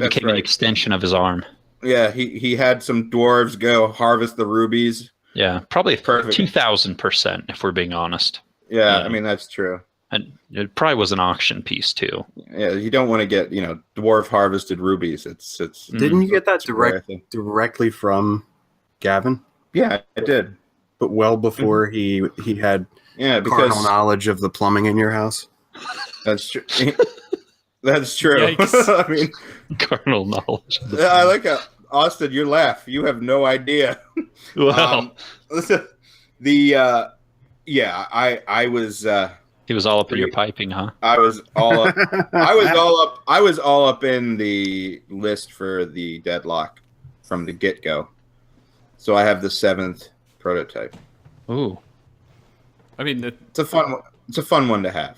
that's became an right. extension of his arm. Yeah, he had some dwarves go harvest the rubies. Yeah, probably Perfect. 2,000% if we're being honest. Yeah, Yeah. I mean that's true. And it probably was an auction piece too. Yeah, you don't want to get dwarf harvested rubies. It's Didn't you get that it's a rare direct thing. directly from Gavin? Yeah, I did. But well before he had Yeah, carnal because knowledge of the plumbing in your house. that's true. That's true. Yikes. I mean, Carnal knowledge. I like Austin. You laugh. You have no idea. Well, Listen, I was he was all up in your piping, huh? I was all up. I was all up in the list for the deadlock from the get go. So I have the 7th prototype. Ooh. I mean, It's a fun one to have.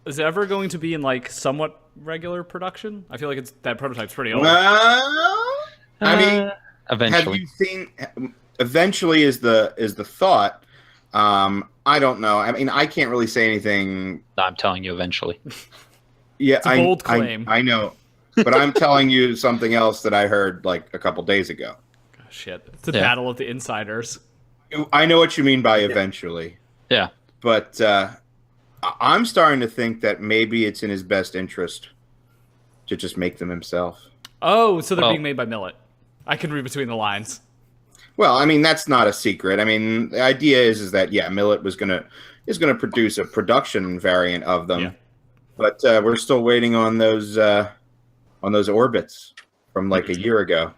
is it ever going to be in like somewhat regular production? I feel like that prototype's pretty old. I mean, Eventually. have you seen? Eventually is the thought. I don't know. I mean, I can't really say anything. I'm telling you eventually. Yeah, It's a bold claim. I know, but I'm telling you something else that I heard like a couple days ago. Oh, shit, it's a Yeah. battle of the insiders. I know what you mean by eventually, Yeah. but I'm starting to think that maybe it's in his best interest to just make them himself. Oh, so they're Well- being made by Millet. I can read between the lines. Well, I mean that's not a secret. I mean the idea is that Millet is gonna produce a production variant of them, Yeah. but we're still waiting on those orbits from like a year ago.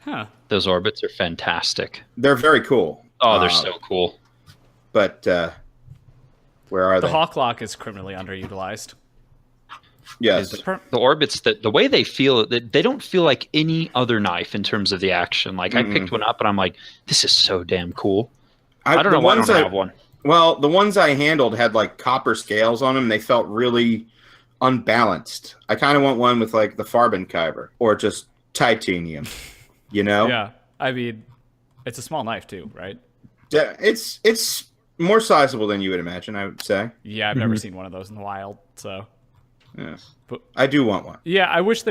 Huh. Those orbits are fantastic. They're very cool. Oh, they're so cool. But where are The they? Hawk Lock is criminally underutilized. Yes. The orbits, the way they feel, they don't feel like any other knife in terms of the action. Like I picked one up and I'm like, this is so damn cool. I don't know why I don't have one. Well, the ones I handled had like copper scales on them. They felt really unbalanced. I kind of want one with like the Farbenkyber or just titanium. You know? Yeah. I mean, it's a small knife too, right? Yeah, it's more sizable than you would imagine, I would say. Yeah, I've never seen one of those in the wild. So Yeah. But- I do want one. yeah, I wish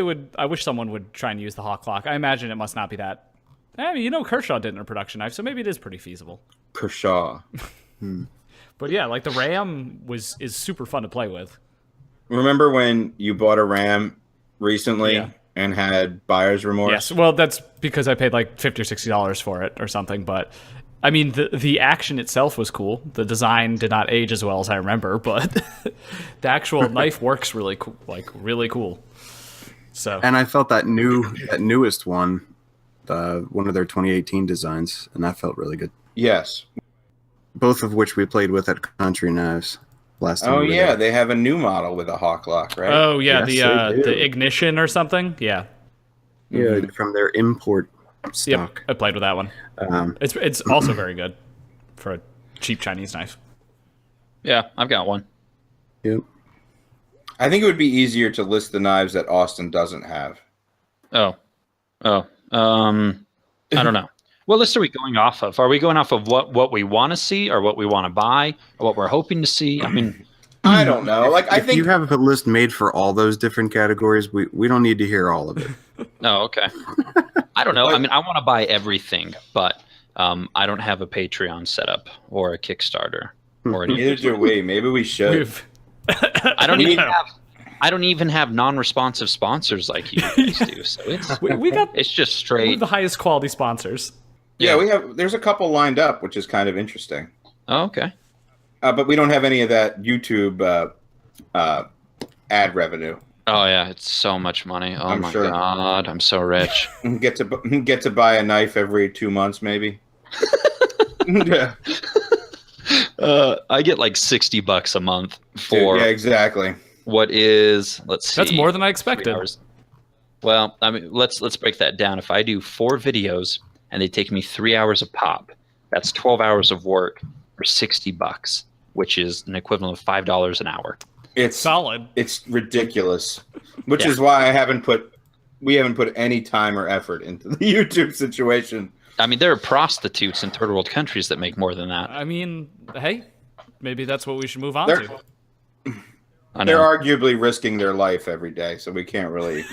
someone would try and use the Hawk Lock. I imagine it must not be that. I mean, Kershaw did a production knife, so maybe it is pretty feasible. Kershaw. But yeah, like the Ram is super fun to play with. Remember when you bought a Ram recently Yeah. and had buyer's remorse? Yes, well, that's because I paid like $50 or $60 for it or something. But I mean, the action itself was cool. The design did not age as well as I remember, but the actual knife works really cool, like really cool. So And I felt that newest one, one of their 2018 designs, and that felt really good. Yes. Both of which we played with at Country Knives last time. Oh we were yeah, there. they have a new model with a Hawk Lock, right? oh yeah, Yes, they do. the ignition or something. Yeah, Yeah, from their import yep, stock. I played with that one. It's also very good for a cheap Chinese knife. Yeah, I've got one. Yep. I think it would be easier to list the knives that Austin doesn't have. I don't know. What list are we going off of? Are we going off of what we want to see, or what we want to buy, or what we're hoping to see? I mean, I don't know. Like, I If think you have a list made for all those different categories, we don't need to hear all of it. oh, okay. I don't know. I mean, I want to buy everything, but I don't have a Patreon set up or a Kickstarter or anything. neither do we. Maybe we should. We've- I don't even have non-responsive sponsors like you guys do. So it's just we straight. have the highest quality sponsors. Yeah, there's a couple lined up, which is kind of interesting. Oh, okay. But we don't have any of that YouTube ad revenue. Oh yeah, it's so much money. Oh I'm my sure. god, I'm so rich. Get to buy a knife every 2 months, maybe. Yeah. I get like $60 a month for Yeah, exactly. what is, let's see. That's more than I 3 expected. hours. Well, I mean, let's break that down. If I do 4 videos and they take me 3 hours a pop, that's 12 hours of work for $60, which is an equivalent of $5 an hour. It's Solid. It's ridiculous, which Yeah. is why we haven't put any time or effort into the YouTube situation. I mean, there are prostitutes in third world countries that make more than that. I mean, hey, maybe that's what we should move on They're- to. I They're know. arguably risking their life every day, so we can't really,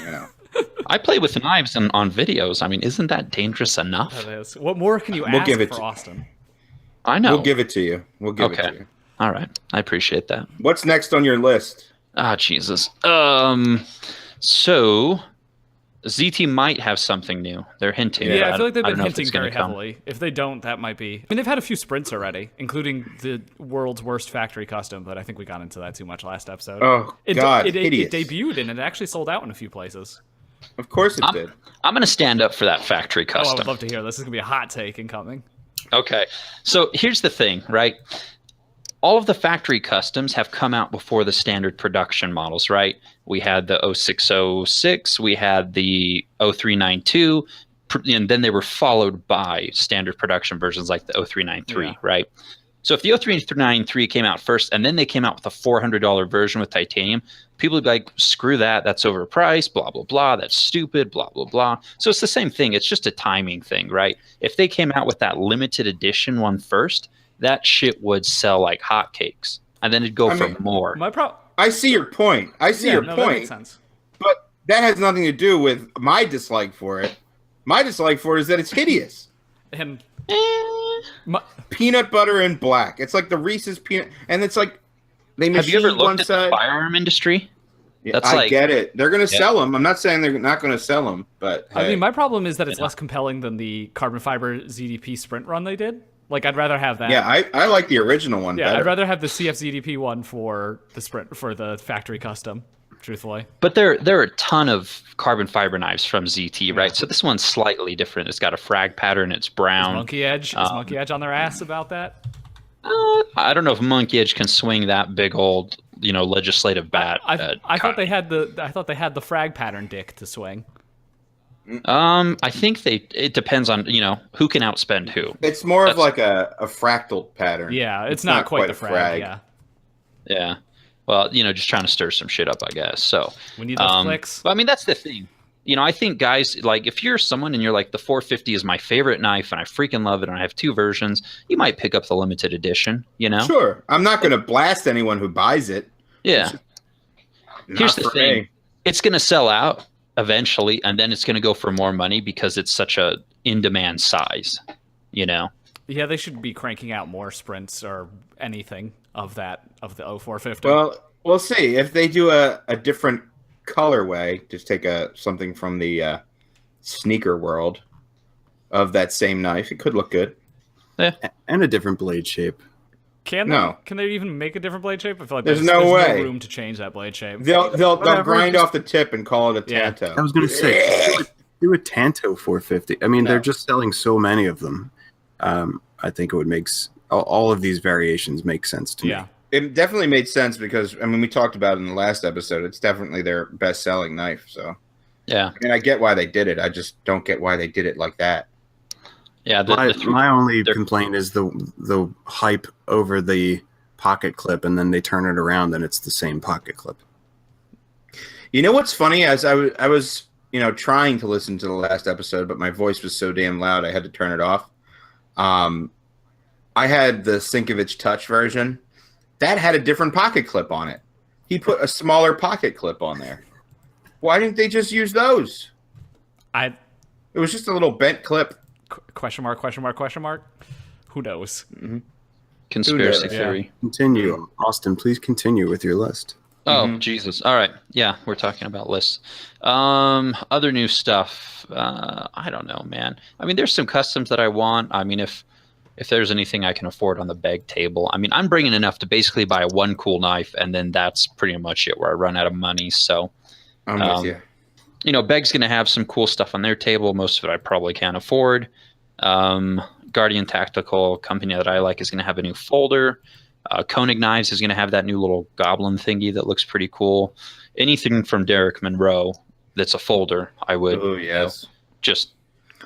I play with knives on videos. I mean, isn't that dangerous enough? That is. What more can you We'll ask give it for to- Auston? I know. We'll give it to you. We'll give it Okay. to you. All right. I appreciate that. What's next on your list? Ah, Jesus. So ZT might have something new. They're hinting. Yeah, but I feel like they've don't been know if hinting it's gonna very come. heavily. If they don't, that might be. I mean, they've had a few sprints already, including the world's worst factory custom, but I think we got into that too much last episode. Oh, God, hideous. It debuted and it actually sold out in a few places. Of course it did. I'm going to stand up for that factory Oh, I custom. would love to hear this. This is going to be a hot take incoming. Okay. So here's the thing, right? All of the factory customs have come out before the standard production models, right? We had the 0606, we had the 0392, and then they were followed by standard production versions like the 0393, Yeah. right? So if the 0393 came out first and then they came out with a $400 version with titanium, people would be like, screw that, that's overpriced, blah, blah, blah, that's stupid, blah, blah, blah. So it's the same thing. It's just a timing thing, right? If they came out with that limited edition one first, that shit would sell like hotcakes. And then it'd go for more. I see your point. I see your That makes point. sense. But that has nothing to do with my dislike for it. My dislike for it is that it's hideous. And Peanut butter and black. It's like the Reese's peanut, and it's like they Have you ever machined looked one at side. the firearm industry? Yeah, That's I like- get it. They're going to Yeah. sell them. I'm not saying they're not going to sell them, but I hey. mean, my problem is that it's less compelling than the carbon fiber ZDP sprint run they did. Like, I'd rather have that. yeah, I like the original one Yeah, better. I'd rather have the CFZDP one for the sprint for the factory custom. Truthfully, But there are a ton of carbon fiber knives from ZT, right? So this one's slightly different. It's got a frag pattern. It's brown. Monkey Edge is Monkey Edge on their ass about that. I don't know if Monkey Edge can swing that big old, legislative bat. I thought they had the frag pattern dick to swing. I think it depends on who can outspend who. It's more of That's- like a fractal pattern. Yeah, it's not quite the a frag. Yeah, Yeah. Well, just trying to stir some shit up, I guess. So we need those clicks. But I mean, that's the thing. I think guys, like, if you're someone and you're like, the 450 is my favorite knife and I freaking love it and I have 2 versions, you might pick up the limited edition, Sure. I'm not going to blast anyone who buys it. Yeah. Not Here's the for thing. me. It's going to sell out eventually, and then it's going to go for more money because it's such a in-demand size, Yeah, they should be cranking out more sprints or anything of the 0450. Well, we'll see. If they do a different colorway, just take something from the sneaker world of that same knife, it could look good. And a different blade shape. Can they even make a different blade shape? I feel like There's no way. room to change that blade shape. They'll Whatever, grind just- off the tip and call it a Yeah. Tanto. I was going to say, do a Tanto 450. I mean, No. they're just selling so many of them. I think it would make all of these variations make sense to Yeah. me. It definitely made sense because we talked about it in the last episode. It's definitely their best-selling knife. So, Yeah. I get why they did it. I just don't get why they did it like that. Yeah. My only they're- complaint is the hype over the pocket clip, and then they turn it around and it's the same pocket clip. You know what's funny? As I was trying to listen to the last episode, but my voice was so damn loud I had to turn it off. I had the Sinkovich Touch version. That had a different pocket clip on it. He put a smaller pocket clip on there. Why didn't they just use those? It was just a little bent clip. Question mark, question mark, question mark. Who knows? Mm-hmm. Conspiracy theory. Yeah. Continue. Austin, please continue with your list. Oh, Jesus. All right. Yeah, we're talking about lists. Other new stuff. I don't know, man. I mean, there's some customs that I want. I mean, if there's anything I can afford on the Begg table. I mean, I'm bringing enough to basically buy one cool knife, and then that's pretty much it where I run out of money. So, I'm with you. Begg's going to have some cool stuff on their table. Most of it I probably can't afford. Guardian Tactical, company that I like, is going to have a new folder. Koenig Knives is going to have that new little goblin thingy that looks pretty cool. Anything from Derek Monroe that's a folder, I would. Oh, yes.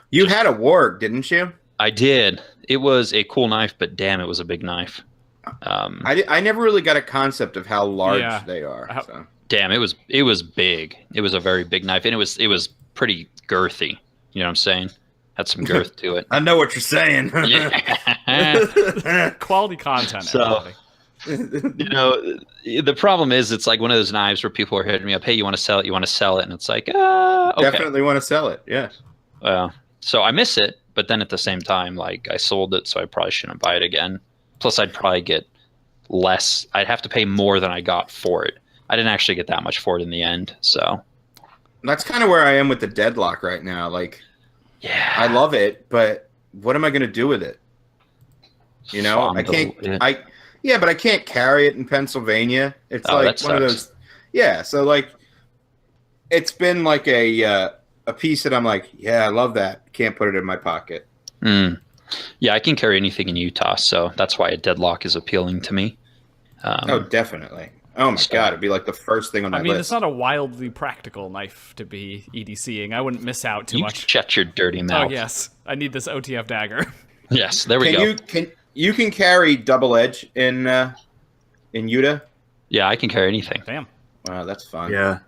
You had a warg, didn't you? I did. It was a cool knife, but damn, it was a big knife. I never really got a concept of how large they are. So. Damn, it was big. It was a very big knife, and it was pretty girthy. You know what I'm saying? Had some girth to it. I know what you're saying. Yeah. Quality content. So, the problem is it's like one of those knives where people are hitting me up, hey, you want to sell it? You want to sell it? And it's like, okay. Definitely want to sell it, yeah. So I miss it, but then at the same time, like, I sold it, so I probably shouldn't buy it again. Plus, I'd probably get less. I'd have to pay more than I got for it. I didn't actually get that much for it in the end, so. That's kind of where I am with the Deadlock right now. Like, yeah, I love it, but what am I going to do with it? I can't. But I can't carry it in Pennsylvania. It's like one of those. Yeah, so like, it's been like a piece that I'm like, yeah, I love that. Can't put it in my pocket. Yeah, I can carry anything in Utah, so that's why a Deadlock is appealing to me. Definitely. Oh my God, it'd be like the first thing on my list. It's not a wildly practical knife to be EDCing. I wouldn't miss out too much. Shut your dirty mouth. Oh yes, I need this OTF dagger. Yes, there we go. You can carry double edge in Utah? Yeah, I can carry anything. Damn. Wow, that's fun. Yeah.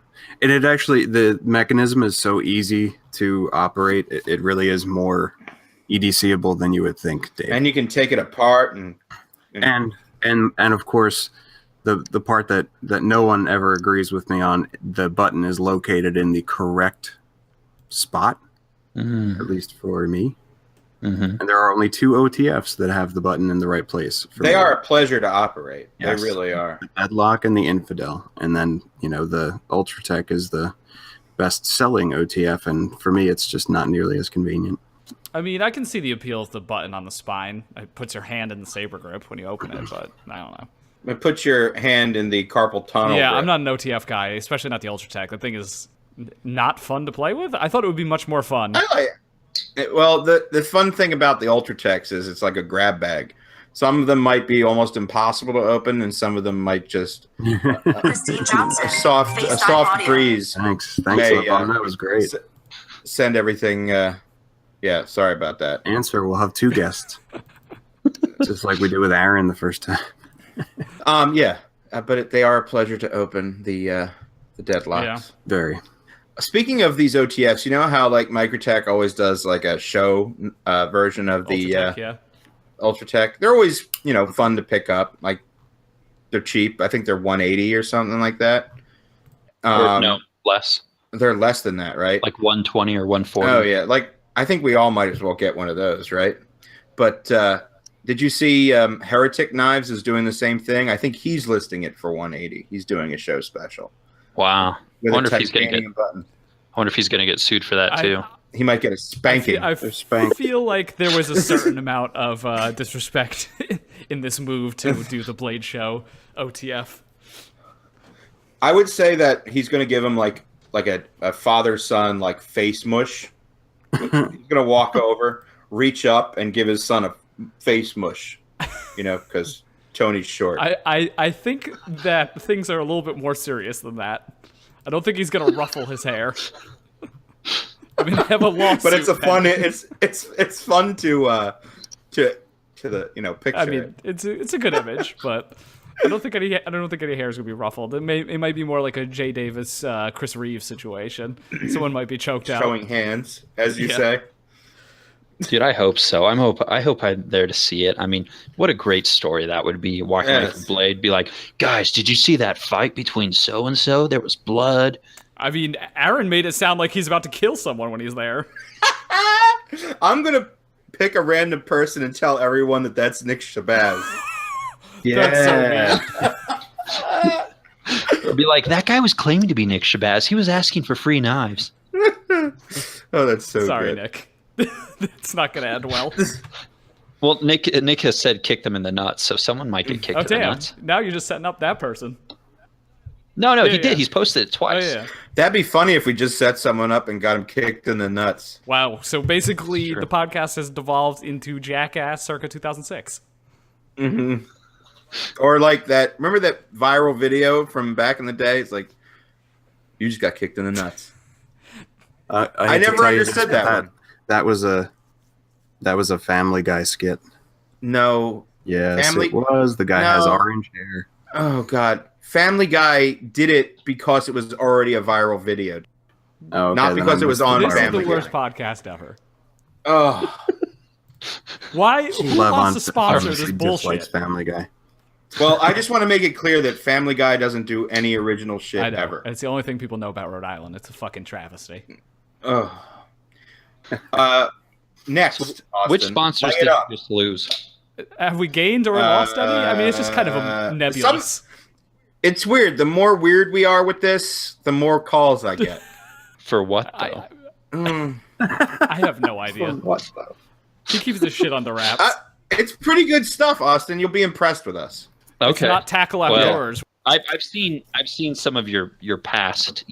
And it actually, the mechanism is so easy to operate. It really is more EDCable than you would think, Dave. And you can take it apart and of course, the part that no one ever agrees with me on, the button is located in the correct spot, at least for me. And there are only 2 OTFs that have the button in the right place. They are a pleasure to operate. Yes. They really are. The Deadlock and the Infidel. And then, the Ultratech is the best-selling OTF, and for me, it's just not nearly as convenient. I mean, I can see the appeal of the button on the spine. It puts your hand in the saber grip when you open it, but I don't know. It puts your hand in the carpal tunnel grip. I'm not an OTF guy, especially not the Ultratech. The thing is not fun to play with. I thought it would be much more fun. Well, the fun thing about the Ultratechs is it's like a grab bag. Some of them might be almost impossible to open, and some of them might just a soft breeze. Thanks, LeBron. That was great. Send everything. Yeah, sorry about that. Answer: we'll have 2 guests, just like we did with Aaron the first time. But they are a pleasure to open the Deadlocks. Yeah. Very. Speaking of these OTFs, you know how like Microtech always does like a show version of the Ultratech? They're always, fun to pick up. Like, they're cheap. I think they're $180 or something like that. No, less. They're less than that, right? Like $120 or $140. Oh yeah, like I think we all might as well get one of those, right? But did you see Heretic Knives is doing the same thing? I think he's listing it for $180. He's doing a show special. Wow. I wonder if he's going to get sued for that too. He might get a spanking. I feel like there was a certain amount of disrespect in this move to do the Blade Show OTF. I would say that he's going to give him like a father-son like face mush. He's going to walk over, reach up, and give his son a face mush. Because Tony's short. I think that things are a little bit more serious than that. I don't think he's going to ruffle his hair. I mean, I have a lawsuit. But it's a fun. It's fun to the picture. I mean, it's a good image, but I don't think any hair is gonna be ruffled. It might be more like a Jay Davis, Chris Reeves situation. Someone might be choked out. Showing hands, as you say. Dude, I hope so. I hope I'm there to see it. I mean, what a great story that would be. Walking away from Blade, be like, guys, did you see that fight between so and so? There was blood. I mean, Aaron made it sound like he's about to kill someone when he's there. I'm gonna pick a random person and tell everyone that that's Nick Shabazz. Yeah. Or be like, that guy was claiming to be Nick Shabazz. He was asking for free knives. Oh, that's so Sorry, good. Nick. It's not going to end well. Well, Nick has said kick them in the nuts, so someone might get kicked in the nuts. Now you're just setting up that person. No, he did. He's posted it twice. Oh, yeah. That'd be funny if we just set someone up and got him kicked in the nuts. Wow. So basically, the podcast has devolved into Jackass circa 2006. Mm-hmm. Or like that. Remember that viral video from back in the day? It's like, you just got kicked in the nuts. I never understood that one. That was a Family Guy skit. No. Yes, it was. The guy has orange hair. Oh, God. Family Guy did it because it was already a viral video. Oh, okay, not because it was on This Family is the worst Guy. podcast ever. Oh. Why? Who wants to sponsor this just bullshit? likes Family Guy. Well, I just want to make it clear that Family Guy doesn't do any original shit I know. ever. It's the only thing people know about Rhode Island. It's a fucking travesty. Oh. Next, Auston, which sponsors did you just lose? Have we gained or lost any? I mean, it's just kind of a nebulous. It's weird. The more weird we are with this, the more calls I get. For what, though? I have no idea. For what, though? He keeps the shit under wraps. It's pretty good stuff, Austin. You'll be impressed with us. Okay. It's not tackle outdoors. I've seen some of your past,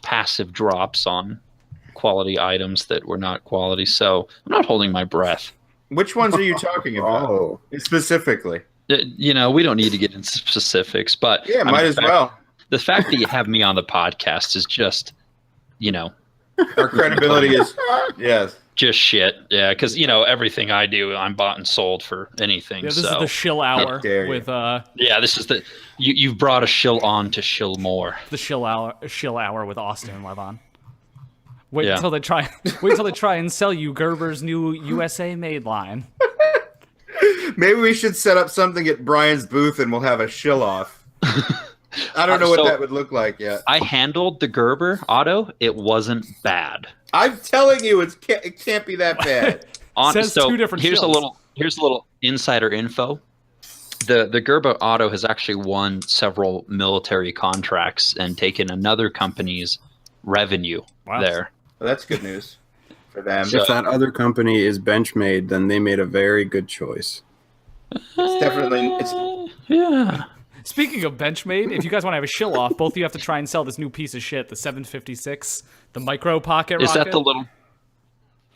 passive drops on quality items that were not quality, so I'm not holding my breath. Which ones are you talking about specifically? We don't need to get into specifics, but yeah, might as well. The fact that you have me on the podcast is just, our credibility is just shit. Yeah, because everything I do, I'm bought and sold for anything. Yeah, this is the shill hour with Yeah, this is the you've brought a shill on to shill more. The shill hour with Austin and Levon. Wait until they try and sell you Gerber's new USA made line. Maybe we should set up something at Brian's booth and we'll have a shill off. I don't know what that would look like yet. I handled the Gerber auto. It wasn't bad. I'm telling you, it can't be that bad. Says two different here's shills. Here's a little insider info. The Gerber auto has actually won several military contracts and taken another company's revenue there. Well, that's good news for them. If that other company is Benchmade, then they made a very good choice. It's definitely yeah. Speaking of Benchmade, if you guys want to have a shill off, both of you have to try and sell this new piece of shit, the 756, the micro pocket rocket. Is that the little?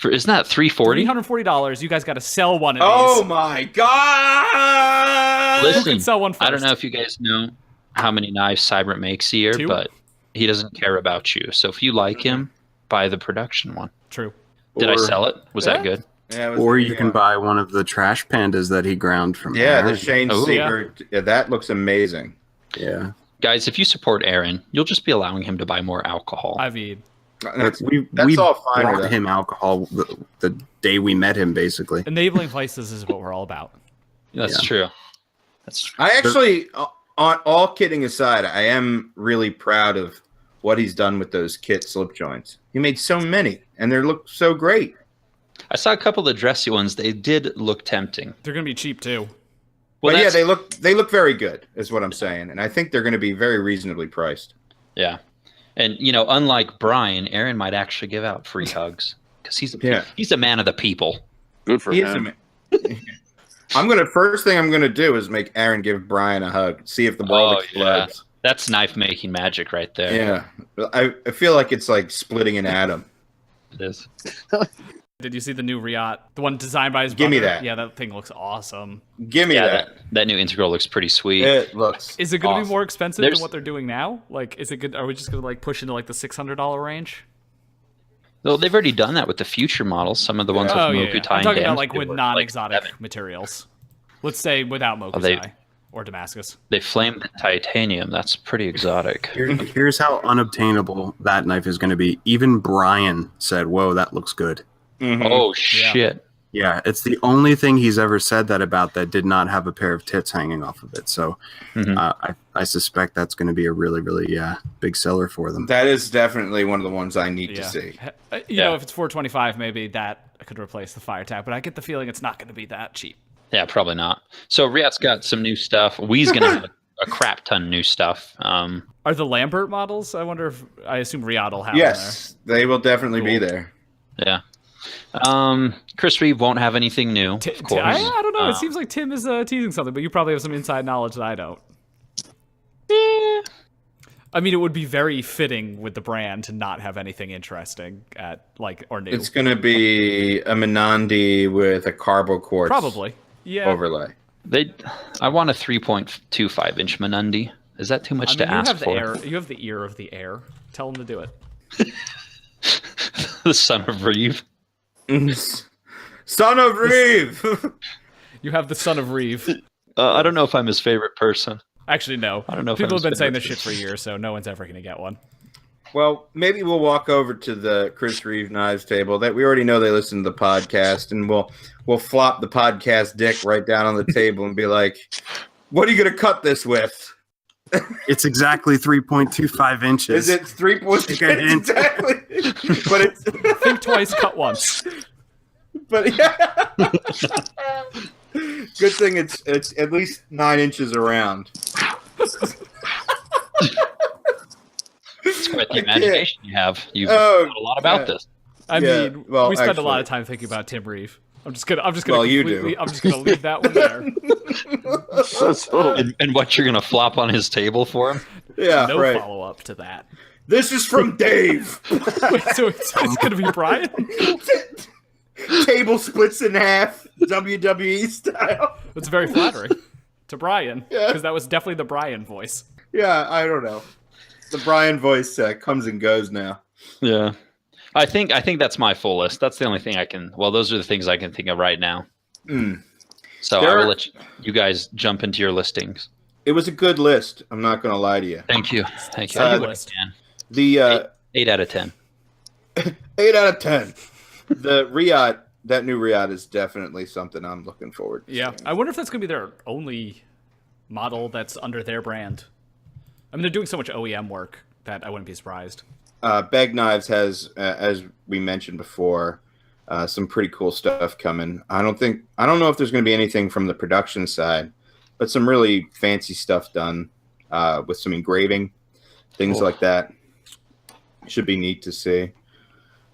Isn't that $340? $340. You guys got to sell one of these. Oh my god! Who can sell one first? I don't know if you guys know how many knives Cybert makes a year, 2? but he doesn't care about you. So if you like him, buy the production one. True. Did I sell it? Was that good? Yeah, or you can buy one of the trash pandas that he ground from Aaron. the Shane Seeger. Yeah, that looks amazing. Yeah. Guys, if you support Aaron, you'll just be allowing him to buy more alcohol. I mean, we all fine brought with him alcohol the day we met him, basically. enabling vices is what we're all about. That's true. That's true. I actually, on all kidding aside, I am really proud of what he's done with those kit slip joints. He made so many, and they look so great. I saw a couple of the dressy ones. They did look tempting. They're going to be cheap, too. Well, But yeah, they look very good, is what I'm saying. And I think they're going to be very reasonably priced. Yeah. And, unlike Brian, Aaron might actually give out free hugs because he's a man of the people. Good for him. First thing I'm going to do is make Aaron give Brian a hug. See if the world explodes. Yeah. That's knife-making magic right there. Yeah. I feel like it's like splitting an atom. It is. Did you see the new Riot? The one designed by his brother? Give me that. Yeah, that thing looks awesome. Give me that. That new integral looks pretty sweet. It looks Is it going to awesome. be more expensive than what they're doing now? Like, is it good? Are we just going to push into the $600 range? Well, they've already done that with the future models. Some of the ones with Mokutai I'm talking and about with were non-exotic 7. materials. Let's say without Mokutai. They or Damascus. They flamed the titanium. That's pretty exotic. Here's how unobtainable that knife is going to be. Even Brian said, "Whoa, that looks good." Mhm. Oh shit! Yeah, it's the only thing he's ever said that about that did not have a pair of tits hanging off of it. So I suspect that's going to be a really, really big seller for them. That is definitely one of the ones I need to see. You know, if it's $425, maybe that could replace the fire tag, but I get the feeling it's not going to be that cheap. Yeah, probably not. So Riyadh's got some new stuff. We's gonna have a crap ton new stuff. Are the Lambert models? I wonder if I assume Riyadh will have Yes, they will definitely be Cool. there. Yeah. Chris Reeve won't have anything new, of course. I don't know. It seems like Tim is teasing something, but you probably have some inside knowledge that I don't. Yeah. I mean, it would be very fitting with the brand to not have anything interesting or new. It's going to be a Menandi with a carbo quartz Probably. Yeah. overlay. I want a 3.25 inch Menundi. Is that too much to ask for? You have the ear of the air. Tell him to do it. The son of Reeve. Son of Reeve! You have the son of Reeve. I don't know if I'm his favorite person. Actually, no. I don't know if People I'm have been his saying favorite this shit for years, so no one's ever going to get one. Well, maybe we'll walk over to the Chris Reeve knives table. That we already know they listen to the podcast, and we'll flop the podcast dick right down on the table and be like, "What are you going to cut this with?" It's exactly 3.25 inches. Is it 3.6? Exactly. But it's Think twice, cut once. but yeah. Good thing it's at least 9 inches around. It's quite the imagination you have. You've Oh, thought a lot about this. I Yeah, mean, well, we spend a actually- lot of time thinking about Tim Reeve. I'm just gonna Well, you do. I'm just gonna leave that one there. And what you're going to flop on his table for him? Yeah, No right. follow up to that. This is from Dave. Wait, so it's gonna be Brian? Table splits in half, WWE style. That's very flattering to Brian, Yeah. because that was definitely the Brian voice. Yeah, I don't know. The Brian voice comes and goes now. Yeah. I think that's my full list. That's the only thing I can. Well, those are the things I can think of right now. So I will let you guys jump into your listings. It was a good list. I'm not going to lie to you. Thank you. Thank you. Good I do what I list. can. The 8 out of 10. 8 out of 10. The Riyadh, that new Riyadh is definitely something I'm looking forward to. Yeah, I wonder if that's gonna be their only model that's under their brand. I mean, they're doing so much OEM work that I wouldn't be surprised. Begg Knives has, as we mentioned before, some pretty cool stuff coming. I don't know if there's going to be anything from the production side, but some really fancy stuff done with some engraving, things like that. Should be neat to see.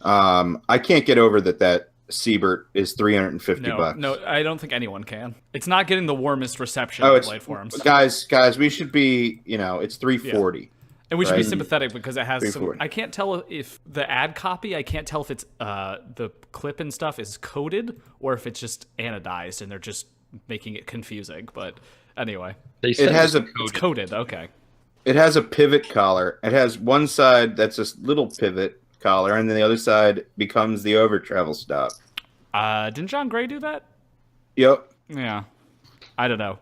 I can't get over that Siebert is $350. No, I don't think anyone can. It's not getting the warmest reception Oh, in it's Blade forums. guys. We should be. It's $340. And we should be right. sympathetic because it has some. 340. I can't tell if the ad copy. I can't tell if it's the clip and stuff is coded or if it's just anodized and they're just making it confusing. But anyway, They said it's coded. Okay. It has a pivot collar. It has one side that's a little pivot collar, and then the other side becomes the over travel stop. Didn't John Gray do that? Yep. Yeah. I don't know.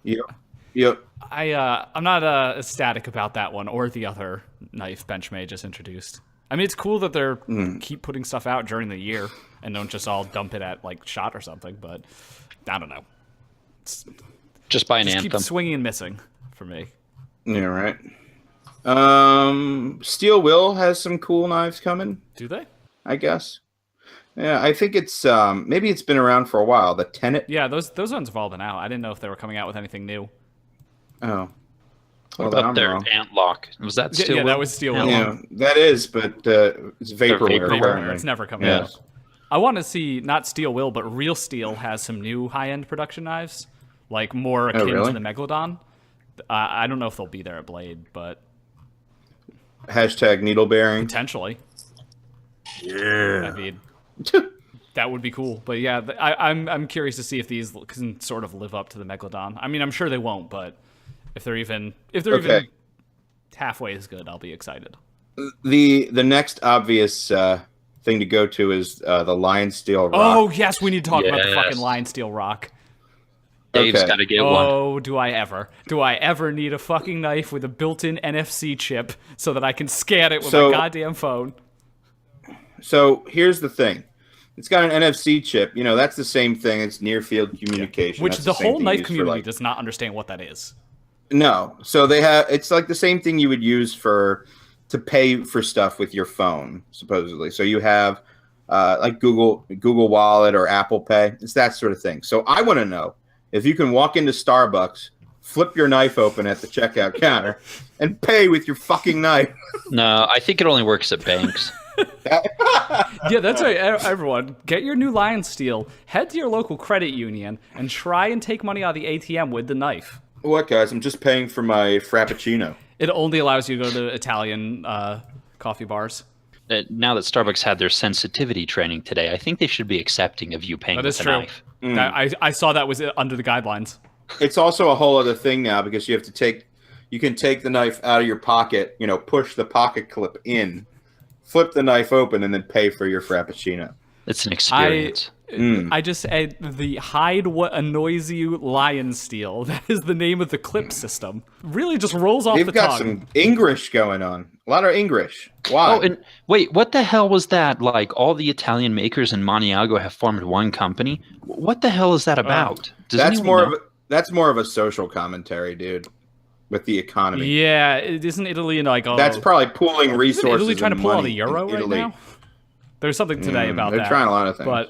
Yep. I'm not ecstatic about that one or the other knife Benchmade just introduced. I mean, it's cool that they're keep putting stuff out during the year and don't just all dump it at like SHOT or something. But I don't know. just buy an Just Anthem. keep swinging and missing for me. Yeah, right. Steel Will has some cool knives coming, Do they? I guess. Yeah, I think it's maybe it's been around for a while. The Tenet. Yeah, those ones have all been out. I didn't know if they were coming out with anything new. Oh. What then about I'm their wrong. Ant Lock? Was that still? Yeah, that was Steel Will. Yeah, that is, but it's vaporware. vaporware. apparently. It's never coming Yeah. out. I want to see not Steel Will, but Real Steel has some new high-end production knives, like more akin really? to the Megalodon. I don't know if they'll be there at Blade, but Hashtag needle bearing. potentially. Yeah. I mean, that would be cool. But yeah, I'm curious to see if these can sort of live up to the Megalodon. I mean, I'm sure they won't, but if they're even Okay. halfway as good, I'll be excited. The next obvious thing to go to is the Lion Steel Rock. Oh yes, we need to talk about the Yes. fucking Lion Steel Rock. Dave's Okay. got to get one. Oh, do I ever? Do I ever need a fucking knife with a built-in NFC chip so that I can scan it with my goddamn phone? So here's the thing. It's got an NFC chip. You know, that's the same thing. It's near-field communication. Which That's the same whole thing knife used for, community like- does not understand what that is. No. So they have. It's like the same thing you would use to pay for stuff with your phone, supposedly. So you have like Google Wallet or Apple Pay. It's that sort of thing. So I want to know if you can walk into Starbucks, flip your knife open at the checkout counter, and pay with your fucking knife. No, I think it only works at banks. Yeah, that's right. Everyone, get your new Lion Steel, head to your local credit union, and try and take money out of the ATM with the knife. What, guys? I'm just paying for my Frappuccino. It only allows you to go to Italian coffee bars. Now that Starbucks had their sensitivity training today, I think they should be accepting of you paying That with is a true. knife. I saw that was under the guidelines. It's also a whole other thing now because you can take the knife out of your pocket, push the pocket clip in, flip the knife open, and then pay for your Frappuccino. It's an experience. I just said the hide what annoys you Lion Steel. That is the name of the clip system. Really just rolls off They've the got tongue. some English going on. A lot of English. Why? Oh, and wait, what the hell was that? Like, all the Italian makers in Maniago have formed one company? What the hell is that about? Does that's anyone know? that's more of a social commentary, dude, with the economy. Yeah, isn't Italy like That's probably pooling isn't resources. Italy trying to and pull out money the euro in right Italy. now? There's something today about they're that. trying a lot of things. But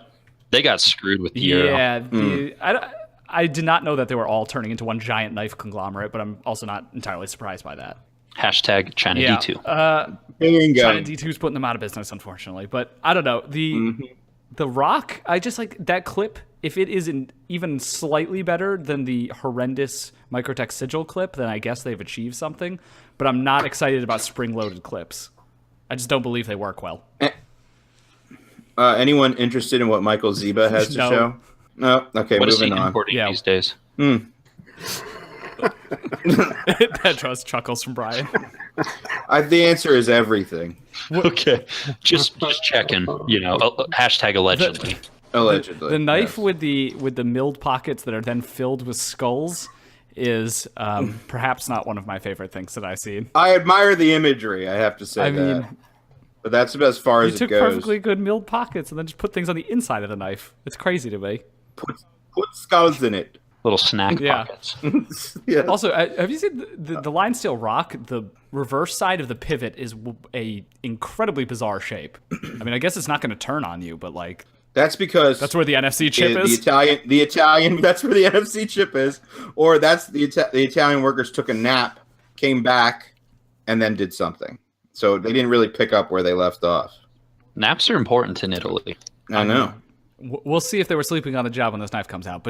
They got screwed with the euro. yeah, I did not know that they were all turning into one giant knife conglomerate, but I'm also not entirely surprised by that. Hashtag China Yeah, D2. Bingo. China D2's putting them out of business, unfortunately. But I don't know. The Rock, I just like that clip. If it isn't even slightly better than the horrendous Microtech Sigil clip, then I guess they've achieved something. But I'm not excited about spring-loaded clips. I just don't believe they work well. Anyone interested in what Michael Ziba has to No. show? No. Okay, What is he moving on. importing Yeah. these days? Petros chuckles from Brian. The answer is everything. Okay. Just checking, hashtag allegedly. Allegedly. The knife yes. with the milled pockets that are then filled with skulls is perhaps not one of my favorite things that I've seen. I admire the imagery. I have to say I that. mean, But that's as far you as it took goes. perfectly good milled pockets and then just put things on the inside of the knife. It's crazy to me. Put skulls in it. Little snack Yeah. pockets. Yeah. Also, have you seen the Line Steel Rock? The reverse side of the pivot is a incredibly bizarre shape. I mean, I guess it's not going to turn on you, but like That's because that's where the NFC chip is. The Italian. That's where the NFC chip is, or that's the Italian workers took a nap, came back, and then did something. So they didn't really pick up where they left off. Naps are important in Italy. I know. We'll see if they were sleeping on the job when this knife comes out.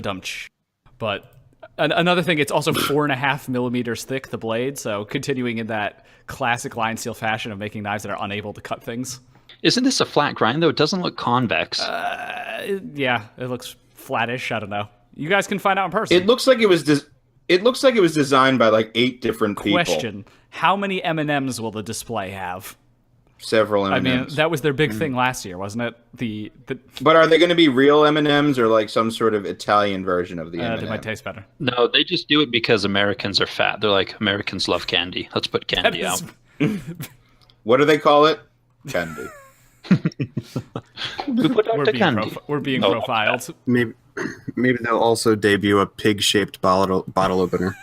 But another thing, it's also 4.5 millimeters thick, the blade. So continuing in that classic Line Steel fashion of making knives that are unable to cut things. Isn't this a flat grind, though? It doesn't look convex. Yeah, it looks flattish. I don't know. You guys can find out in person. It looks like it was. It looks like it was designed by like 8 different people. Question: how many M&Ms will the display have? Several M&Ms. I mean, that was their big thing last year, wasn't it? The But are they going to be real M&Ms or like some sort of Italian version of the M&M? they might taste better. No, they just do it because Americans are fat. They're like, Americans love candy. Let's put candy out. What do they call it? Candy. We put out We're the being, candy. we're being Oh. profiled. Maybe they'll also debut a pig-shaped bottle opener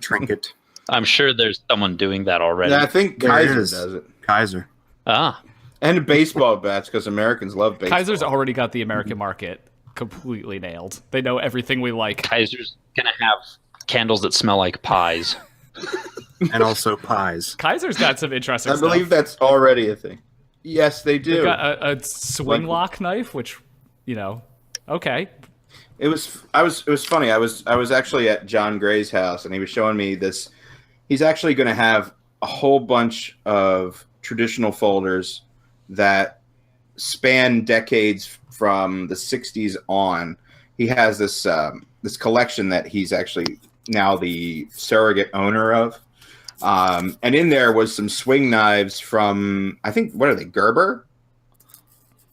trinket. I'm sure there's someone doing that already. Yeah, I think There Kaiser is. does it. Kaiser. Ah, And baseball bats because Americans love baseball. Kaiser's already got the American market completely nailed. They know everything we like. Kaiser's going to have candles that smell like pies. And also pies. Kaiser's got some interesting I stuff. believe that's already a thing. Yes, they do. They've got a swing lock knife, which, okay. It was funny. I was actually at John Gray's house and he was showing me this. He's actually going to have a whole bunch of traditional folders that span decades from the 60s on. He has this this collection that he's actually now the surrogate owner of. And in there was some swing knives from, I think, what are they, Gerber?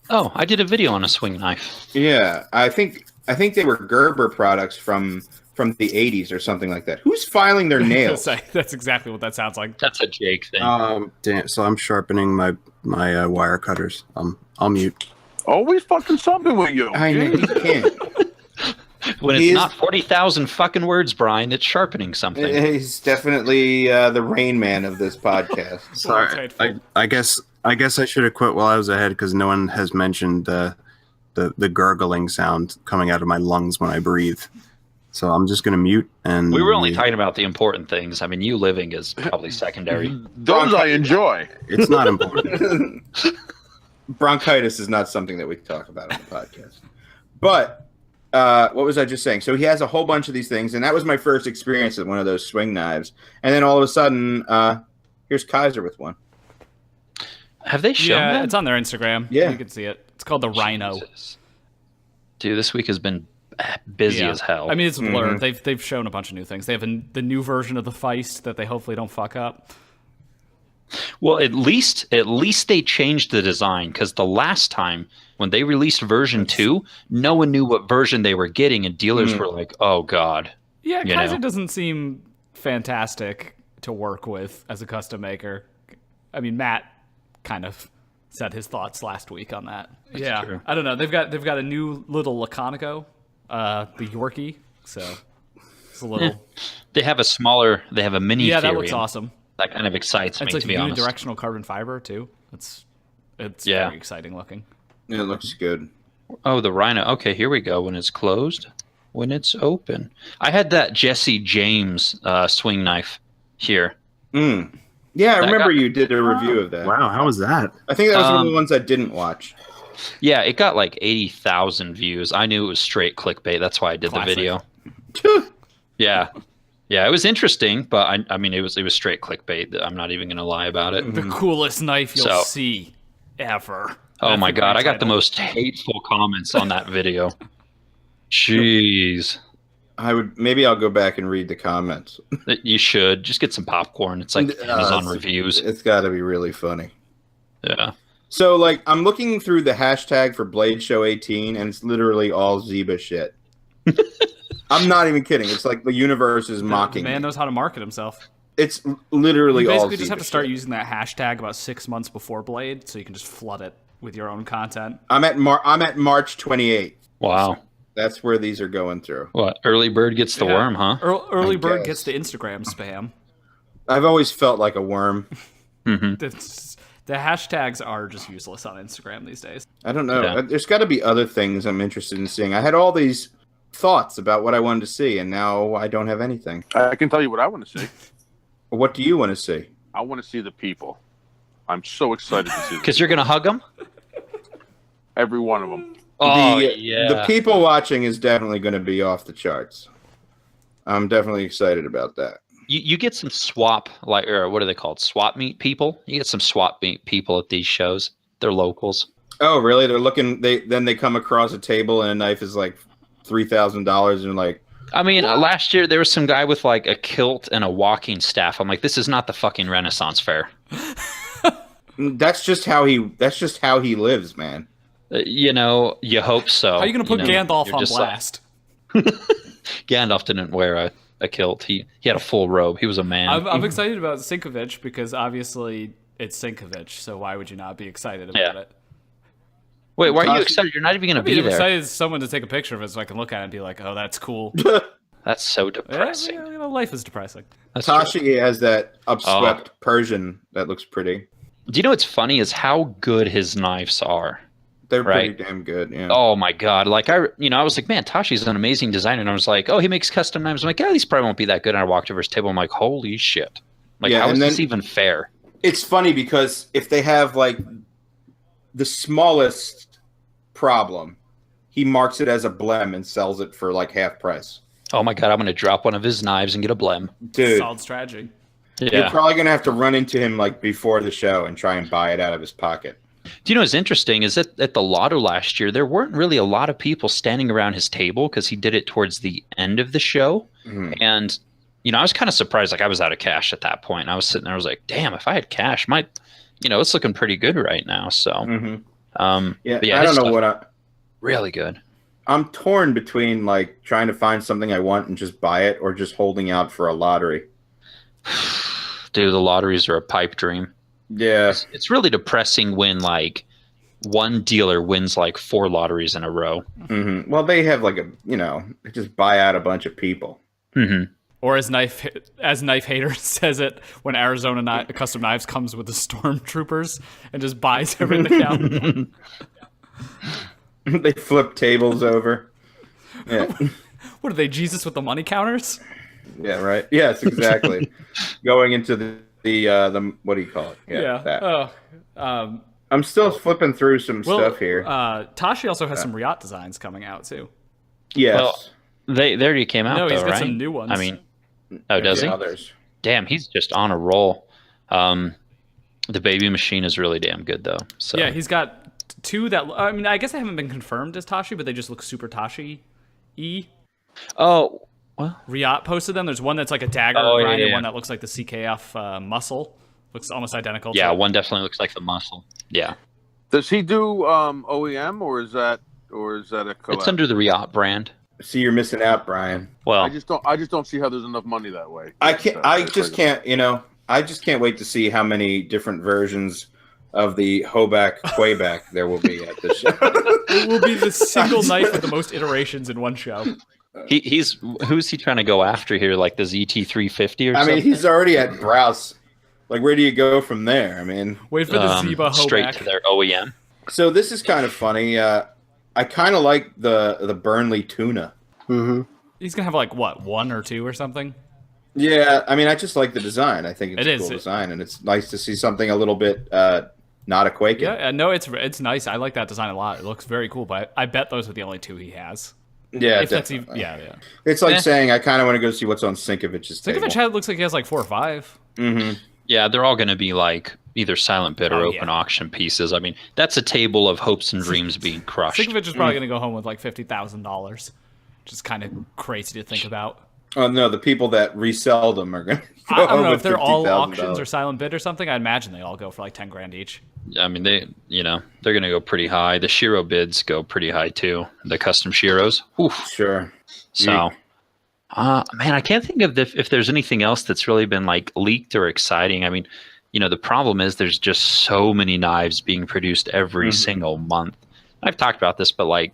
Oh, I did a video on a swing knife. Yeah, I think I think they were Gerber products from the 80s or something like that. Who's filing their nails? That's exactly what that sounds like. That's a Jake thing. Damn, so I'm sharpening my wire cutters. I'll mute. Always fucking something with you. I know you can't. When it's not 40,000 fucking words, Brian, it's sharpening something. He's definitely the Rain Man of this podcast. Sorry, I guess I should have quit while I was ahead because no one has mentioned the gurgling sound coming out of my lungs when I breathe. So I'm just going to mute. And we were only talking about the important things. I mean, you living is probably secondary. Those I enjoy. It's not important. Bronchitis is not something that we can talk about on the podcast. But what was I just saying? So he has a whole bunch of these things, and that was my first experience with one of those swing knives. And then all of a sudden, here's Kaiser with one. Have they shown that? It's on their Instagram. Yeah. You can see it. It's called the Rhino. Jesus. Dude, this week has been busy as hell. I mean, it's blurred. They've shown a bunch of new things. They have the new version of the Feist that they hopefully don't fuck up. Well, at least they changed the design, because the last time when they released version 2, no one knew what version they were getting, and dealers were like, "Oh God." Yeah, Kaiser doesn't seem fantastic to work with as a custom maker. I mean, Matt kind of said his thoughts last week on that. That's true. I don't know. They've got a new little Laconico, the Yorkie. So it's a little. They have a mini. Yeah, that Ethereum. looks awesome. That kind of excites me, It's like to be honest. unidirectional carbon fiber too. It's very exciting looking. It looks good. Oh, the Rhino. Okay, here we go. When it's closed, when it's open. I had that Jesse James swing knife here. Yeah, I remember you did a review of that. Wow, how was that? I think that was one of the ones I didn't watch. Yeah, it got like 80,000 views. I knew it was straight clickbait. That's why I did Classic. the video. Yeah, it was interesting, but I mean, it was straight clickbait. I'm not even gonna lie about it. The coolest knife you'll see ever. Oh my That's a God, great I got the title. most hateful comments on that video. Jeez. Maybe I'll go back and read the comments. You should just get some popcorn. It's like Amazon reviews. It's got to be really funny. Yeah. So, like, I'm looking through the hashtag for Blade Show 18, and it's literally all Zeba shit. I'm not even kidding. It's like the universe is mocking The man me. knows how to market himself. It's literally You all basically just have Zeba to start shit. using that hashtag about 6 months before Blade, so you can just flood it with your own content. I'm at March 28th. Wow. That's where these are going through. What? Early bird gets the worm, huh? Early bird guess. gets the Instagram spam. I've always felt like a worm. The hashtags are just useless on Instagram these days. I don't know. Yeah. There's got to be other things I'm interested in seeing. I had all these thoughts about what I wanted to see, and now I don't have anything. I can tell you what I want to see. What do you want to see? I want to see the people. I'm so excited to see Because you're gonna hug them. every one of them. Oh The people watching is definitely going to be off the charts. I'm definitely excited about that. You get some swap, or what are they called? Swap meet people. You get some swap meet people at these shows. They're locals. Oh, really? They're looking. They come across a table and a knife is like $3,000, and like, I mean, last year there was some guy with like a kilt and a walking staff. I'm like, this is not the fucking Renaissance fair. that's just how he lives, man. You hope so. How are you going to put Gandalf you're on just blast? Gandalf didn't wear a kilt. He had a full robe. He was a man. I'm excited about Sinkovich because obviously it's Sinkovich, so why would you not be excited about it? Wait, why are you excited? You're not even going to be I'm there. excited as someone to take a picture of it so I can look at it and be like, oh, that's cool. That's so depressing. Life is depressing. That's true. Tashi has that upswept Persian that looks pretty. Do you know what's funny is how good his knives are? They're Right. pretty damn good. Yeah. Oh my God. Like I was like, man, Tashi's an amazing designer. And I was like, oh, he makes custom knives. I'm like, yeah, these probably won't be that good. And I walked over his table. I'm like, holy shit. Like, Yeah, how is and this then- even fair? It's funny because if they have like the smallest problem, he marks it as a blem and sells it for like half price. Oh my God, I'm going to drop one of his knives and get a blem. Dude, Solid strategy. you're Yeah. probably gonna have to run into him like before the show and try and buy it out of his pocket. Do you know what's interesting is that at the lotto last year, there weren't really a lot of people standing around his table because he did it towards the end of the show. Mhm. And, I was kind of surprised. Like I was out of cash at that point. And I was sitting there, I was like, damn, if I had cash, it's looking pretty good right now. So, Mm-hmm. but Yeah, yeah, I his don't know stuff, what I. really good. I'm torn between like trying to find something I want and just buy it, or just holding out for a lottery. Dude, the lotteries are a pipe dream. Yeah, It's really depressing when like one dealer wins like 4 lotteries in a row. Well, they have like they just buy out a bunch of people. Or as Knife Hater says it, when Arizona Custom Knives comes with the stormtroopers and just buys everything out. They flip tables over. Yeah. What are they, Jesus with the money counters? Yeah, right. Yes, exactly. Going into the what do you call it? That. Oh, I'm still flipping through some stuff here. Tashi also has some Riot designs coming out too. Yes. Well, they already came out. No, he's though, got right? some new ones. I mean, does he? Others. Damn, he's just on a roll. The baby machine is really damn good though. So yeah, he's got 2 that. I mean, I guess they haven't been confirmed as Tashi, but they just look super Tashi-y. Oh, well. Riot posted them. There's one that's like a dagger grind and one that looks like the CKF muscle. Looks almost identical. Yeah, to one definitely looks like the muscle. Yeah. Does he do OEM or is that a collab? It's under the Riot brand. See, you're missing out, Brian. Well, I just don't see how there's enough money that way. I just can't wait to see how many different versions of the Hoback Quayback there will be at this show. It will be the single knife with the most iterations in one show. who's he trying to go after here? Like the ZT350 or something? I mean, he's already at Browse. Like, where do you go from there? I mean, Wait for the Zeba straight Hoback. to their OEM. so this is kind of funny. I kind of like the Burnley tuna. He's gonna have like what, 1 or 2 or something. Yeah, I mean, I just like the design. I think it's It a is. cool design, and it's nice to see something a little bit not a Quaking. Yeah, no, it's nice. I like that design a lot. It looks very cool. But I bet those are the only 2 he has. Yeah, If that's definitely. even, yeah. It's like saying I kind of want to go see what's on Sinkovich's table. Sinkovich looks like he has like 4 or 5. Yeah, they're all going to be like either silent bid or Oh, open yeah. auction pieces. I mean, that's a table of hopes and dreams being crushed. Sinkovich is probably gonna go home with like $50,000, which is kind of crazy to think about. Oh no, the people that resell them are going to. I don't know if they're all auctions or silent bid or something. I imagine they all go for like 10 grand each. I mean, they're going to go pretty high. The Shiro bids go pretty high too. The custom Shiros. Oof. Sure. So, man, I can't think of if there's anything else that's really been like leaked or exciting. I mean, the problem is there's just so many knives being produced every single month. I've talked about this, but like,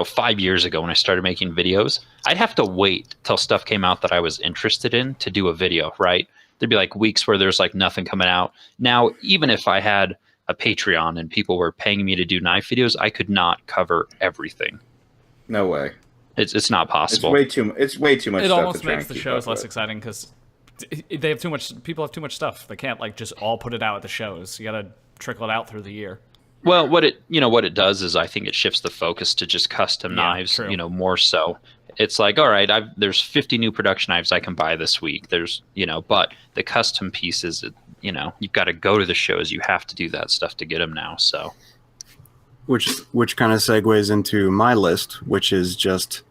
5 years ago when I started making videos, I'd have to wait till stuff came out that I was interested in to do a video, right? There'd be like weeks where there's like nothing coming out. Now, even if I had a Patreon and people were paying me to do knife videos, I could not cover everything. No way. It's not possible. It's way too much. It stuff almost to try makes and the keep shows up less with. exciting because they have too much. People have too much stuff. They can't like just all put it out at the shows. You got to trickle it out through the year. Well, what it does is I think it shifts the focus to just custom knives, true. More so. It's like, all right, there's 50 new production knives I can buy this week. There's, but the custom pieces, you've got to go to the shows. You have to do that stuff to get them now. So, Which kind of segues into my list, which is just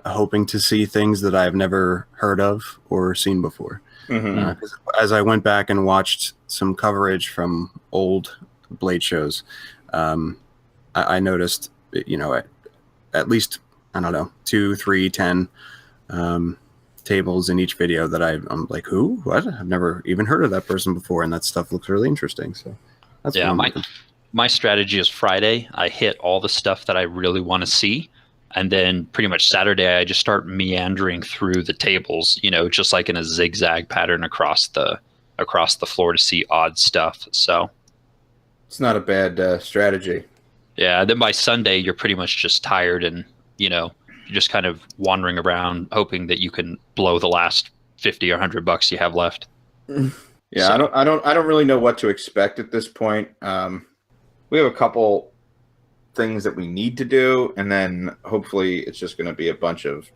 hoping to see things that I've never heard of or seen before. As I went back and watched some coverage from old blade shows, I noticed, at least, I don't know, 2, 3, 10 tables in each video that I'm like, who? What? I've never even heard of that person before, and that stuff looks really interesting. So that's yeah, what my strategy is Friday, I hit all the stuff that I really want to see. And then pretty much Saturday, I just start meandering through the tables, just like in a zigzag pattern across the floor to see odd stuff. So It's not a bad strategy. yeah, then by Sunday, you're pretty much just tired and, you're just kind of wandering around hoping that you can blow the last 50 or $100 you have left. Yeah, So- I don't really know what to expect at this point. We have a couple things that we need to do, and then hopefully it's just going to be a bunch of.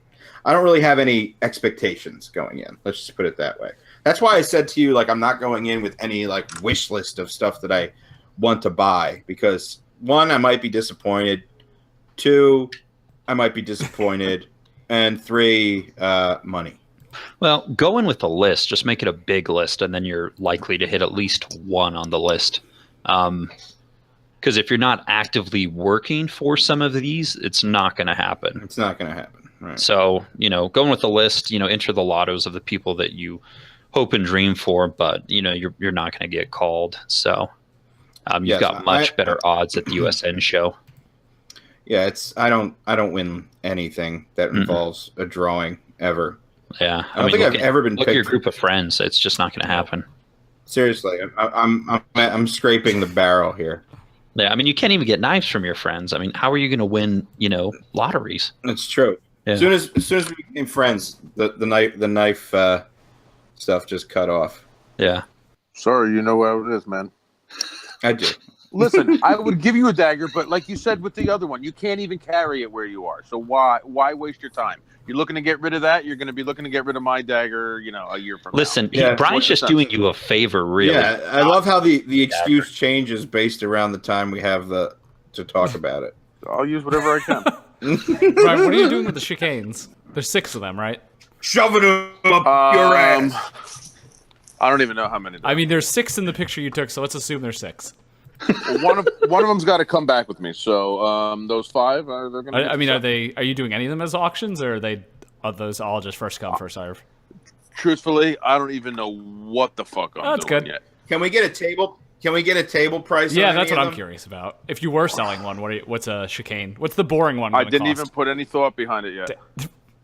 I don't really have any expectations going in. Let's just put it that way. That's why I said to you, like, I'm not going in with any like wish list of stuff that I want to buy, because 1, I might be disappointed. 2, I might be disappointed, and 3, money. Well, go in with a list. Just make it a big list, and then you're likely to hit at least one on the list. Because if you're not actively working for some of these, it's not going to happen. It's not going to happen. Right. So, going with the list, enter the lottos of the people that you hope and dream for, but, you're not going to get called. So you've got much better odds at the USN show. Yeah, I don't win anything that involves a drawing ever. Yeah. I don't think I've ever been picked. Look at your group of friends. It's just not going to happen. Seriously, I'm scraping the barrel here. Yeah, I mean, you can't even get knives from your friends. I mean, how are you going to win, lotteries? That's true. Yeah. As soon as we became friends, the knife stuff just cut off. Yeah. Sorry, you know how it is, man. I do. Listen, I would give you a dagger, but like you said with the other one, you can't even carry it where you are. So why waste your time? You're looking to get rid of that. You're going to be looking to get rid of my dagger, a year from Listen, now. Brian's just doing you a favor, really. Yeah, I love how the excuse changes based around the time we have to talk about it. I'll use whatever I can. Brian, what are you doing with the chicanes? There's 6 of them, right? Shoving them up your ass. I don't even know how many. I mean, there's 6 in the picture you took, so let's assume there's 6. One of them's got to come back with me. So those 5, they're going to. I mean, are you doing any of them as auctions, or are those all just first come, first serve? Truthfully, I don't even know what the fuck I'm that's doing good. yet. Can we get a table? Can we get a table price? Yeah, on that's any what of I'm them? curious about. If you were selling one, what's a chicane? What's the boring one? I gonna didn't cost? even put any thought behind it yet.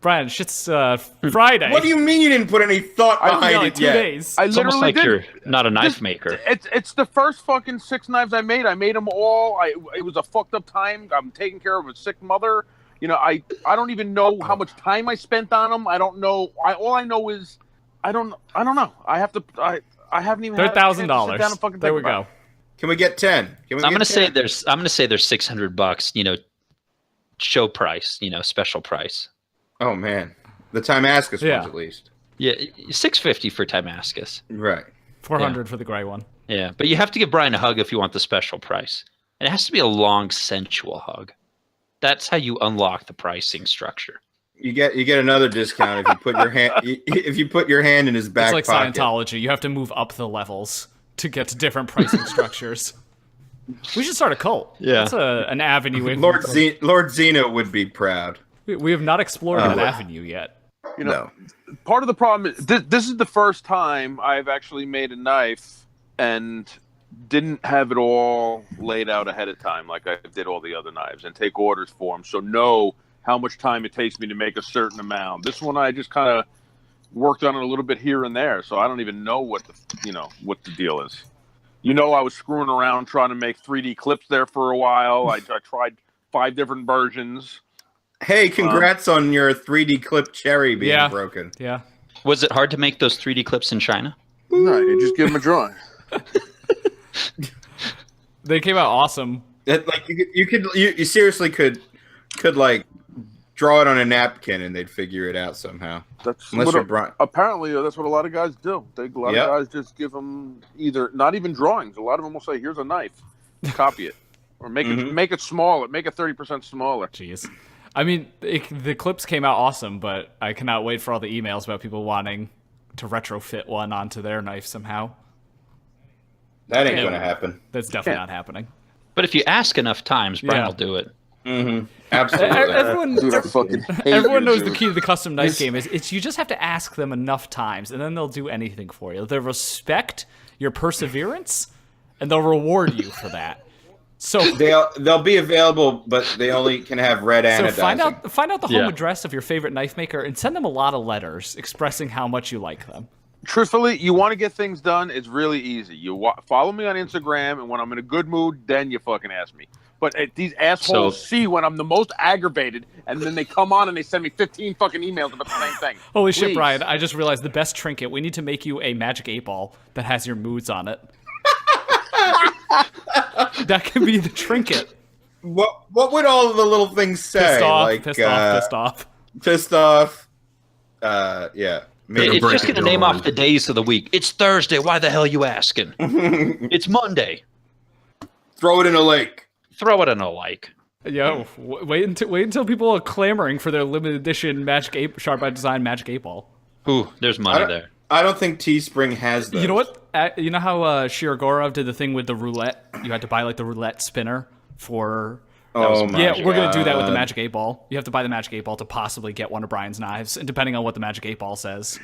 Brian, shit's Friday. What do you mean you didn't put any thought behind like it 2 yet? days. I It's almost literally like did. you're not a knife maker. It's the first fucking 6 knives I made. I made them all. It was a fucked up time. I'm taking care of a sick mother. I don't even know how much time I spent on them. I don't know. All I know is I don't know. I have to. I haven't even. They're had a chance to sit down and $1,000. fucking There think we about go. it. Can we get 10? I'm gonna say there's $600. Show price. Special price. Oh man, the Timascus Yeah. ones at least. Yeah, $650 for Timascus. Right. 400 for the gray one. Yeah, but you have to give Brian a hug if you want the special price. And it has to be a long, sensual hug. That's how you unlock the pricing structure. You get another discount if you put your hand in his back It's like pocket. Scientology. You have to move up the levels to get to different pricing structures. We should start a cult. Yeah. That's an avenue. Lord Zeno would be proud. We have not explored that avenue yet. No. Part of the problem is this is the first time I've actually made a knife and didn't have it all laid out ahead of time like I did all the other knives and take orders for them. So know how much time it takes me to make a certain amount. This one I just kind of worked on it a little bit here and there, so I don't even know what the deal is. I was screwing around trying to make 3D clips there for a while. I tried 5 different versions. Hey, congrats on your 3D clip cherry being broken. Yeah. Was it hard to make those 3D clips in China? No, you just give them a drawing. They came out awesome. You seriously could like draw it on a napkin and they'd figure it out somehow. That's Unless you're Brian. Apparently, that's what a lot of guys do. A lot of guys just give them either not even drawings. A lot of them will say, "Here's a knife, copy it, or make it smaller, make it 30% smaller." Jeez. I mean, the clips came out awesome, but I cannot wait for all the emails about people wanting to retrofit one onto their knife somehow. That ain't gonna happen. That's definitely not happening. But if you ask enough times, Brian will do it. Mm-hmm. Absolutely. Everyone knows the key to the custom knife game is you just have to ask them enough times, and then they'll do anything for you. They'll respect your perseverance, and they'll reward you for that. So they'll be available, but they only can have red anodizing. So find out the home address of your favorite knife maker and send them a lot of letters expressing how much you like them. Truthfully, you want to get things done, it's really easy. You follow me on Instagram, and when I'm in a good mood, then you fucking ask me. But these assholes see when I'm the most aggravated, and then they come on and they send me 15 fucking emails about the same thing. Holy shit, Brian, I just realized the best trinket. We need to make you a magic 8-ball that has your moods on it. That can be the trinket. What would all of the little things say? Pissed off, like, pissed off. Pissed off. Yeah. It's just going to name off the days of the week. It's Thursday. Why the hell are you asking? It's Monday. Throw it in a lake. Throw it in a lake. Yo, wait until people are clamoring for their limited edition Sharp by Design Magic 8-ball. Ooh, there's money there. I don't think Teespring has those. You know what? you know how Shirogorov did the thing with the roulette? You had to buy like the roulette spinner for. Oh my Yeah, we're gonna do that with the God. Magic 8 Ball. You have to buy the Magic 8 Ball to possibly get one of Brian's knives, and depending on what the Magic 8 Ball says,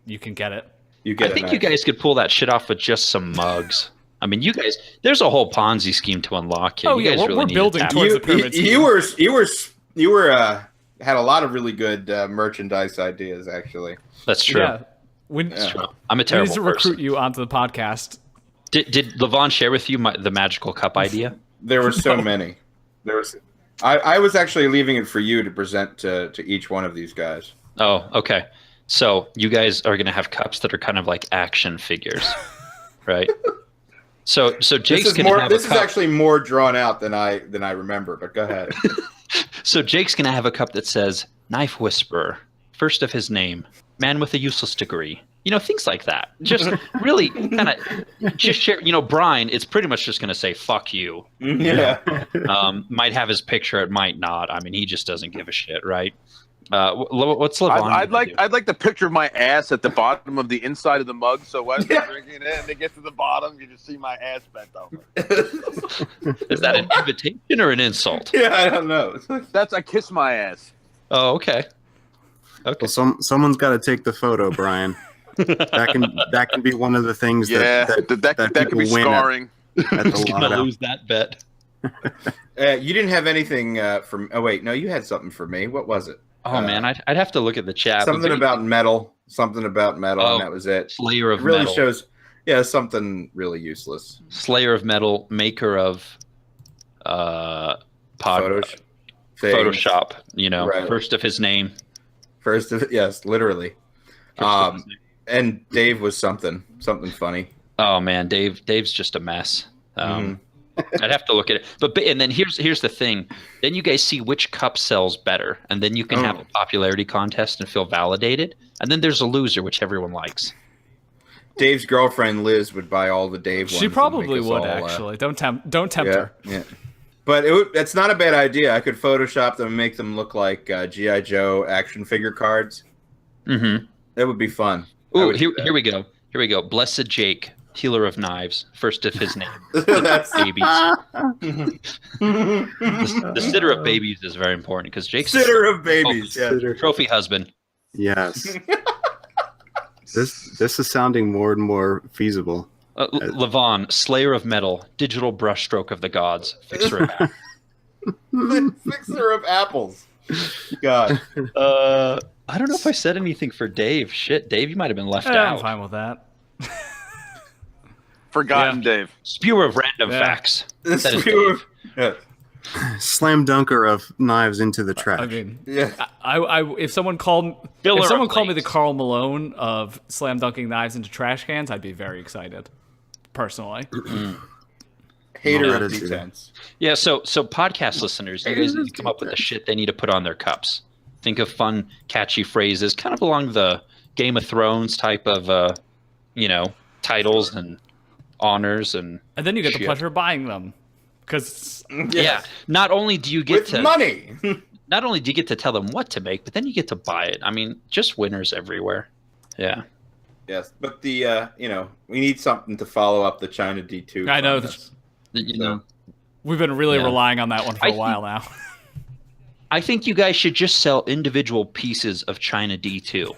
you can get it. You get I think you guys could pull that shit off with just some mugs. I mean, you guys, there's a whole Ponzi scheme to unlock here. Oh, you yeah, guys we're really need to building tap towards into the pyramid scheme. You were had a lot of really good merchandise ideas, actually. That's true. Yeah. That's true. I'm a We need terrible to person. recruit you onto the podcast. Did Levon share with you the magical cup idea? There were so many. I was actually leaving it for you to present to each one of these guys. Oh, okay. So you guys are gonna have cups that are kind of like action figures, right? So Jake's gonna have This a is cup. actually more drawn out than I remember. But go ahead. So Jake's gonna have a cup that says "Knife Whisperer," first of his name, man with a useless degree. You know, things like that. Just really kind of just share. You know, Brian, it's pretty much just gonna say "fuck you." Yeah. Might have his picture, it might not. I mean, he just doesn't give a shit, right? What's Levon? I'd gonna do? like to picture my ass at the bottom of the inside of the mug. So as they're drinking it and they get to the bottom, you just see my ass bent over. Is that an invitation or an insult? Yeah, I don't know. That's I kiss my ass. Oh, okay. Okay. Well, someone's got to take the photo, Brian. That can be one of the things Yeah, that that could be people win scarring. at the He's gonna lotto. lose that bet. You didn't have anything from. Oh wait, no, you had something for me. What was it? Oh man, I'd have to look at the chat. Something about metal. Something about metal, Oh, and that was it. Slayer of It really Metal. shows. Yeah, something really useless. Slayer of Metal, maker of Photoshop. Photoshop. You know, Right. first of his name. First of yes, literally. First of his name. And Dave was something funny. Oh man, Dave's just a mess. I'd have to look at it. But and then here's the thing. Then you guys see which cup sells better, and then you can have a popularity contest and feel validated. And then there's a loser, which everyone likes. Dave's girlfriend Liz would buy all the Dave ones. She and probably make us would, all, actually. Don't tempt Yeah, her. yeah. But it's not a bad idea. I could Photoshop them and make them look like G.I. Joe action figure cards. Mm-hmm. That would be fun. I Ooh, would do here we go. Here we go. Blessed Jake, healer of knives, first of his name. That's- Babies. The sitter of babies is very important because Jake's Sitter of babies. Yeah. trophy husband. Yes. This is sounding more and more feasible. Levon, slayer of metal, digital brushstroke of the gods, fixer of apples. Fixer of apples. God. I don't know if I said anything for Dave. Shit, Dave, you might have been left I'm out. fine with that. Forgotten, Dave. Spewer of random Yeah. facts. That is Spewer- Dave. Yeah. Slam dunker of knives into the trash. I mean, Yeah. I if someone called Filler if of someone called me the lanes. Karl Malone of slam dunking knives into trash cans, I'd be very excited. Personally, Hater No, of that is- defense. Yeah, so podcast listeners, you guys need to come up with the shit they need to put on their cups. Think of fun, catchy phrases, kind of along the Game of Thrones type of, titles and honors and and then you get the shit. pleasure of buying them because Yeah. Not only do you get With to money. not only do you get to tell them what to make, but then you get to buy it. I mean, just winners everywhere. Yeah. Yes, but the we need something to follow up the China D2. I know from this. You know, we've been really Yeah. relying on that one for I a while now. I think you guys should just sell individual pieces of China D2.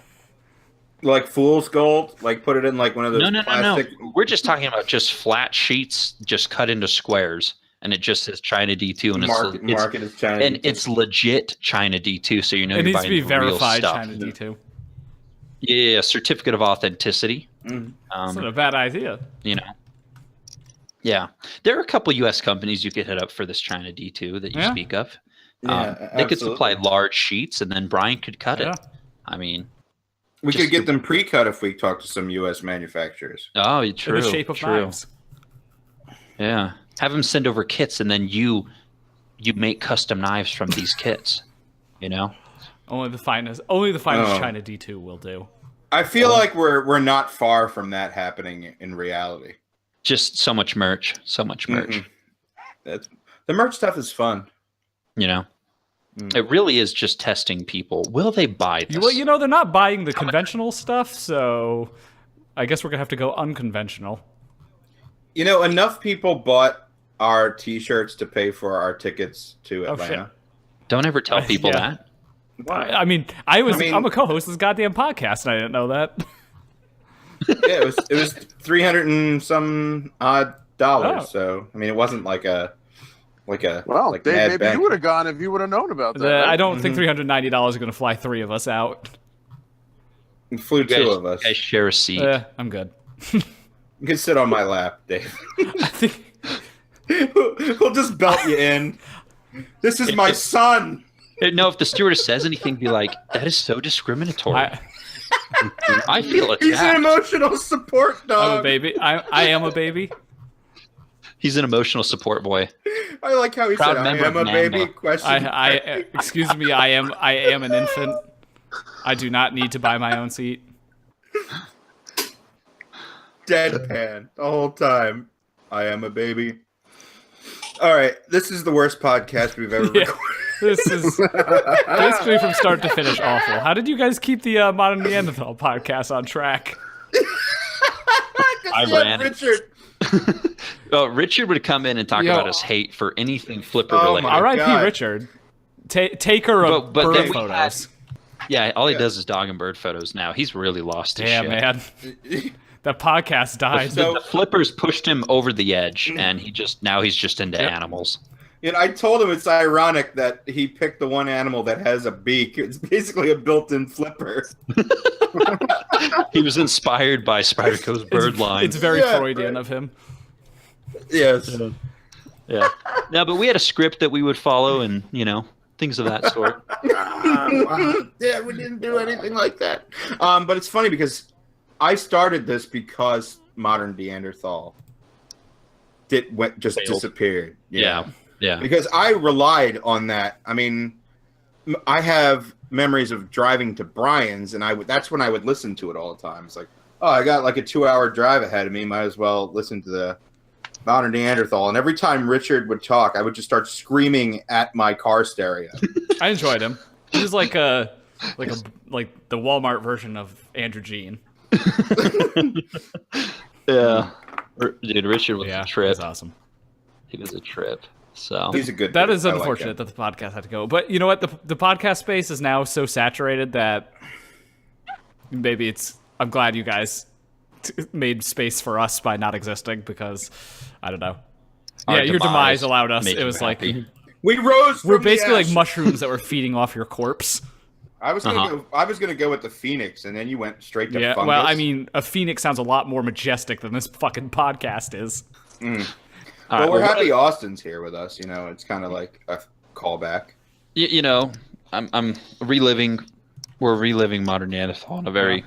Like fool's gold, like put it in like one of those No. plastic. We're just talking about just flat sheets, just cut into squares, and it just says China D2, and Market is China and D2. it's legit China D2, so you know It you're needs to buying be the real verified stuff. China D2. Yeah, certificate of authenticity. Mhm. It's not a bad idea. You know. Yeah, there are a couple U.S. companies you could hit up for this China D2 that you Yeah. speak of. Yeah, They could absolutely. supply large sheets, and then Brian could cut Yeah. it. I mean, We just could get to- them pre-cut if we talk to some U.S. manufacturers. oh, In true. the shape of true. knives. Yeah, have them send over kits, and then you make custom knives from these kits. You know, Only the finest Oh. China D2 will do. I feel like we're not far from that happening in reality. just so much merch, so much merch. Mhm. That's the merch stuff is fun. You know, Mm. it really is just testing people. Will they buy this? Well, they're not buying the conventional stuff, so I guess we're gonna have to go unconventional. You know, enough people bought our T-shirts to pay for our tickets to Atlanta. Don't ever tell people that. I mean, I'm a co-host of this goddamn podcast, and I didn't know that. Yeah, it was $300 and some odd dollars. Oh. So I mean, it wasn't like Well, Dave, maybe bank. you would have gone if you would have known about that. Right? I don't think $390 is going to fly 3 of us out. We flew 2 of us. You guys share a seat. I'm good. You can sit on my lap, Dave. I think We'll just belt you in. This is my son. No, if the stewardess says anything, be like, that is so discriminatory. I feel attacked. He's an emotional support dog. I'm a baby. I am a baby. He's an emotional support boy. I like how he Proud said, "I member am a of baby." Nanda. Question. Excuse me. I am an infant. I do not need to buy my own seat. Deadpan the whole time. I am a baby. All right, this is the worst podcast we've ever recorded. This is basically from start to finish awful. How did you guys keep the Modern Neanderthal podcast on track? I ran it. Richard. Oh, Richard would come in and talk about his hate for anything Flipper Oh related. my R.I.P. God. Richard. Taker of But bird then we photos. Yeah, all he does is dog and bird photos now. He's really lost his Damn, shit. man. The podcast died. So- The Flippers pushed him over the edge, and he's just into animals. You know, I told him it's ironic that he picked the one animal that has a beak. It's basically a built-in flipper. He was inspired by Spyderco's bird line. It's very Yeah, Freudian right. of him. Yes. Yeah. No, but we had a script that we would follow, and things of that sort. Yeah, we didn't do anything like that. But it's funny because I started this because Modern Neanderthal Failed. disappeared. Yeah. Because I relied on that. I mean, I have memories of driving to Brian's, and that's when I would listen to it all the time. It's like, oh, I got like a 2-hour drive ahead of me. Might as well listen to the Modern Neanderthal. And every time Richard would talk, I would just start screaming at my car stereo. I enjoyed him. He was like the Walmart version of Andrew Jean. Yeah. Dude, Richard was a trip. That's awesome. He was a trip. So He's a good That dude. is I like unfortunate him. that the podcast had to go. But you know what? The podcast space is now so saturated that maybe I'm glad you guys made space for us by not existing because, I don't know. Our Your demise allowed us. made It you was like, happy. We rose. we're from the basically like ash. mushrooms that were feeding off your corpse. I was gonna go with the Phoenix, and then you went straight to Yeah, fungus. well, I mean, a phoenix sounds a lot more majestic than this fucking podcast is. All Well, right, we're well, happy Auston's here with us. It's kind of like a callback. I'm reliving. We're reliving Modern Neanderthal in a very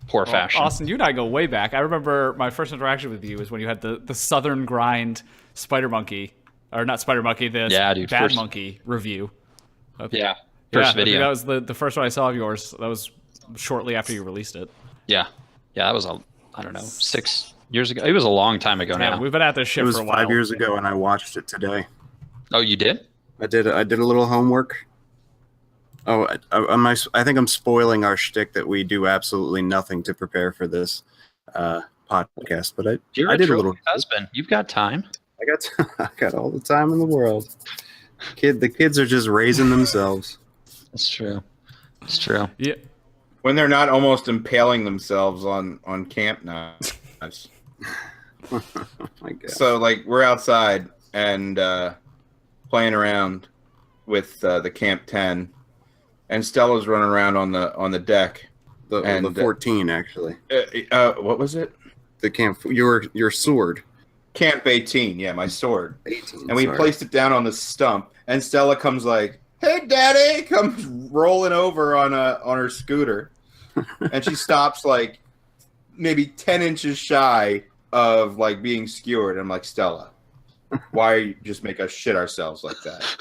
poor fashion. Austin, you and I go way back. I remember my first interaction with you was when you had the Southern Grind Spider Monkey, or not Spider Monkey, the Bad first- Monkey review. Yeah, first I think video. that was the first one I saw of yours. That was shortly after you released it. Yeah, that was I don't know, 6 years ago. It was a long time ago Yeah, now. we've been at this shit It was for a while. 5 years ago, and I watched it today. Oh, you did? I did a little homework. Oh, I think I'm spoiling our shtick that we do absolutely nothing to prepare for this podcast. But You're I a did a trophy little. husband. You've got time. I got all the time in the world. The kids are just raising themselves. That's true. It's true. Yeah. When they're not almost impaling themselves on camp knives. I guess. So like we're outside and playing around with the Camp 10, and Stella's running around on the deck. The 14 actually. What was it? The camp. Your sword. Camp 18. Yeah, my sword. 18. And we sorry. placed it down on the stump, and Stella comes like, "Hey, Daddy!" comes rolling over on her scooter, and she stops like maybe 10 inches shy of like being skewered. I'm like, Stella, why you just make us shit ourselves like that?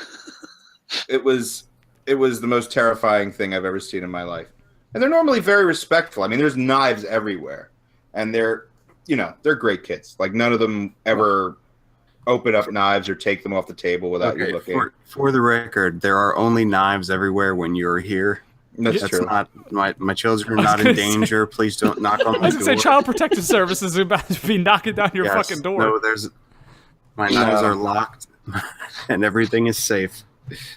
It was the most terrifying thing I've ever seen in my life. And they're normally very respectful. I mean, there's knives everywhere, and they're great kids. Like none of them ever open up knives or take them off the table without you looking. For the record, there are only knives everywhere when you're here. That's true. not my children are not in danger. Please don't knock on I my was door. gonna say Child Protective Services is about to be knocking down your Yes. fucking door. No, my knives are locked and everything is safe.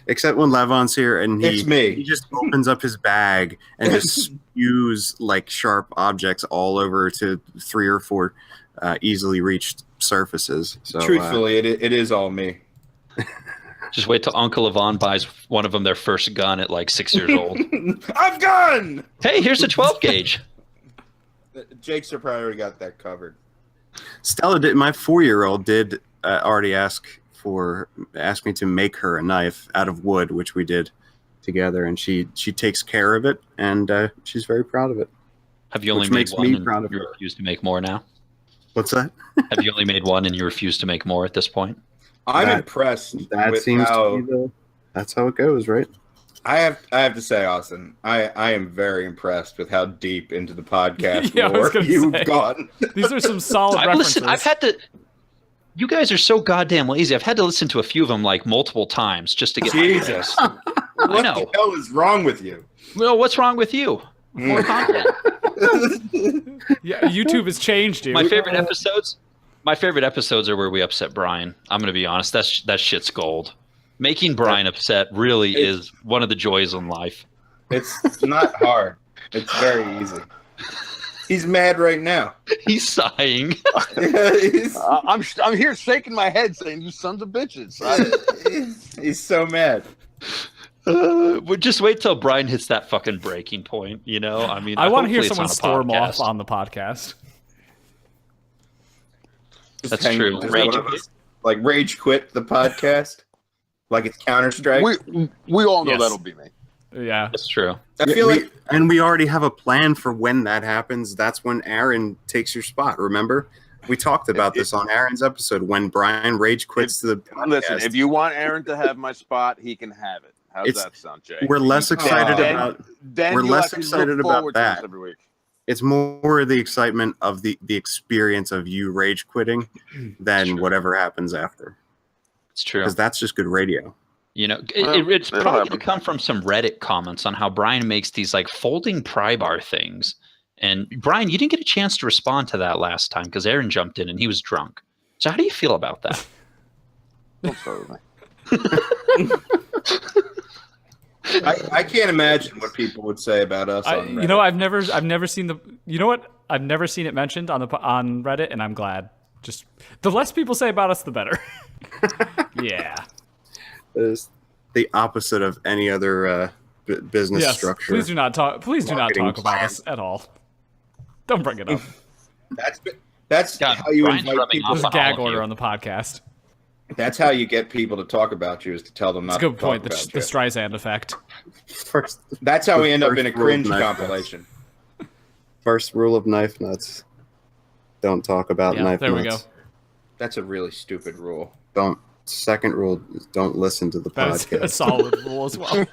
Except when Levon's here and It's me. he just opens up his bag and just spews like sharp objects all over to 3 or 4 easily reached surfaces. So Truthfully, it is all me. Just wait till Uncle Levon buys one of them their first gun at like 6 years old. I've gone. Hey, here's a 12 gauge. Jake's probably already got that covered. Stella did. My 4-year-old did already ask me to make her a knife out of wood, which we did together, and she takes care of it, and she's very proud of it. Have you only Which made makes one me and proud of you her. refuse to make more now? What's that? Have you only made one and you refuse to make more at this point? I'm That- impressed That with seems how to be that's how it goes, right? I have to say, Austin, I am very impressed with how deep into the podcast Yeah, I was lore gonna you've say. gone. These are some solid references. I've had to. You guys are so goddamn lazy. I've had to listen to a few of them like multiple times just to get my Jesus. fix. What know. the hell is wrong with you? Well, what's wrong with you? More content. Yeah, YouTube has changed you. My favorite episodes. My favorite episodes are where we upset Brian. I'm gonna be honest. That shit's gold. Making Brian upset really is one of the joys in life. It's not hard. It's very easy. He's mad right now. He's sighing. I'm here shaking my head saying, "You sons of bitches." He's so mad. Just wait till Brian hits that fucking breaking point. You know, I mean, I want to hear hopefully it's someone on a storm off podcast. on the podcast. Just That's hang- true. just Rage one of us, like rage quit the podcast, like it's Counter Strike. We all know Yes. that'll be me. Yeah. That's true. I feel like we already have a plan for when that happens. That's when Aaron takes your spot. Remember, we talked about this on Aaron's episode when Brian rage quits the podcast. Listen, if you want Aaron to have my spot, he can have it. How's It's- that sound, Jay? We're less excited Then- about. Then we're you'll less have to excited look about forward to that. this every week. It's more the excitement of the experience of you rage quitting than Sure. whatever happens after, It's true. because that's just good radio. You know, Well, it's it'll probably happen. going to come from some Reddit comments on how Brian makes these like folding pry bar things. And Brian, you didn't get a chance to respond to that last time because Aaron jumped in and he was drunk. So how do you feel about that? Don't start with me. I can't imagine what people would say about us. On Reddit. You know, I've never seen the. You know what? I've never seen it mentioned on Reddit, and I'm glad. Just the less people say about us, the better. Yeah. It's the opposite of any other business Yes. structure. Please do not talk. Please do not Marketing talk about plan. us at all. Don't bring it up. That's God, how you Brian's invite rubbing people. There's a off on all gag of order you. on the podcast. That's how you get people to talk about you, is to tell them That's not a good to talk point. about The you. Streisand effect. First, That's how we end up in a First rule of cringe knife compilation. first rule of knife nuts: don't talk about Yeah, knife there we nuts. go. That's a really stupid rule. Don't. Second rule: is don't listen to the That's a podcast. solid rule as well.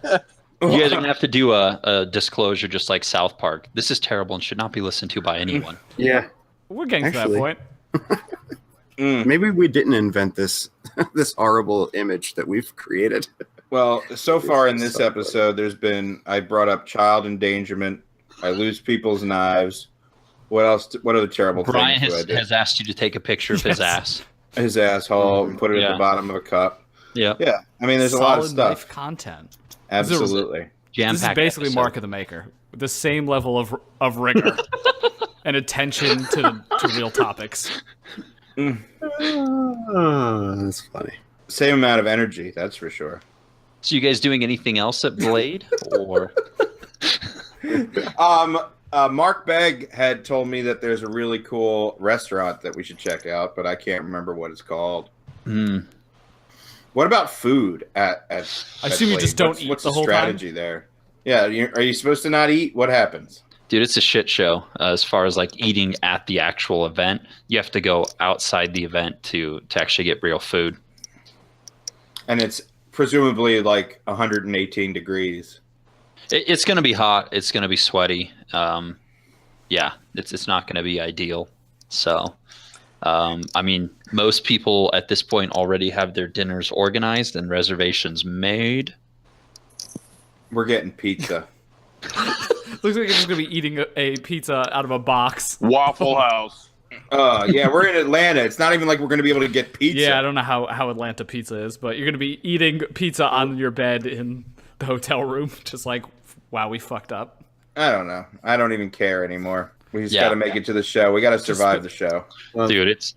You guys are going to have to do a disclosure just like South Park. This is terrible and should not be listened to by anyone. Yeah, We're getting to Actually- that point. maybe we didn't invent this this horrible image that we've created. Well, so far in It's this so episode, I brought up child endangerment. I lose people's knives. What else? What other terrible Brian things do I do? has asked you to take a picture of his ass. His asshole and put it at Yeah. the bottom of a cup. Yeah. Yeah, I mean, there's a lot of Solid stuff. life content. Absolutely. This is basically Mark of the Maker, with the same level of rigor and attention to real topics. Oh, that's funny. Same amount of energy, that's for sure. So you guys doing anything else at Blade? Or Mark Begg had told me that there's a really cool restaurant that we should check out, but I can't remember what it's called. What about food at I assume you just don't eat what's the whole strategy there? Yeah, are you supposed to not eat? What happens? dude, it's a shit show as far as like eating at the actual event. You have to go outside the event to actually get real food. And it's presumably like 118 degrees. It's going to be hot. It's going to be sweaty. Yeah, it's not going to be ideal. So, I mean, most people at this point already have their dinners organized and reservations made. We're getting pizza. Looks like you're just gonna be eating a pizza out of a box. Waffle House. Yeah, we're in Atlanta. It's not even like we're going to be able to get pizza. Yeah, I don't know how Atlanta pizza is, but you're gonna be eating pizza on your bed in the hotel room. Just like, wow, we fucked up. I don't know. I don't even care anymore. We just Yeah. got to make it to the show. We got to survive the show. Dude, it's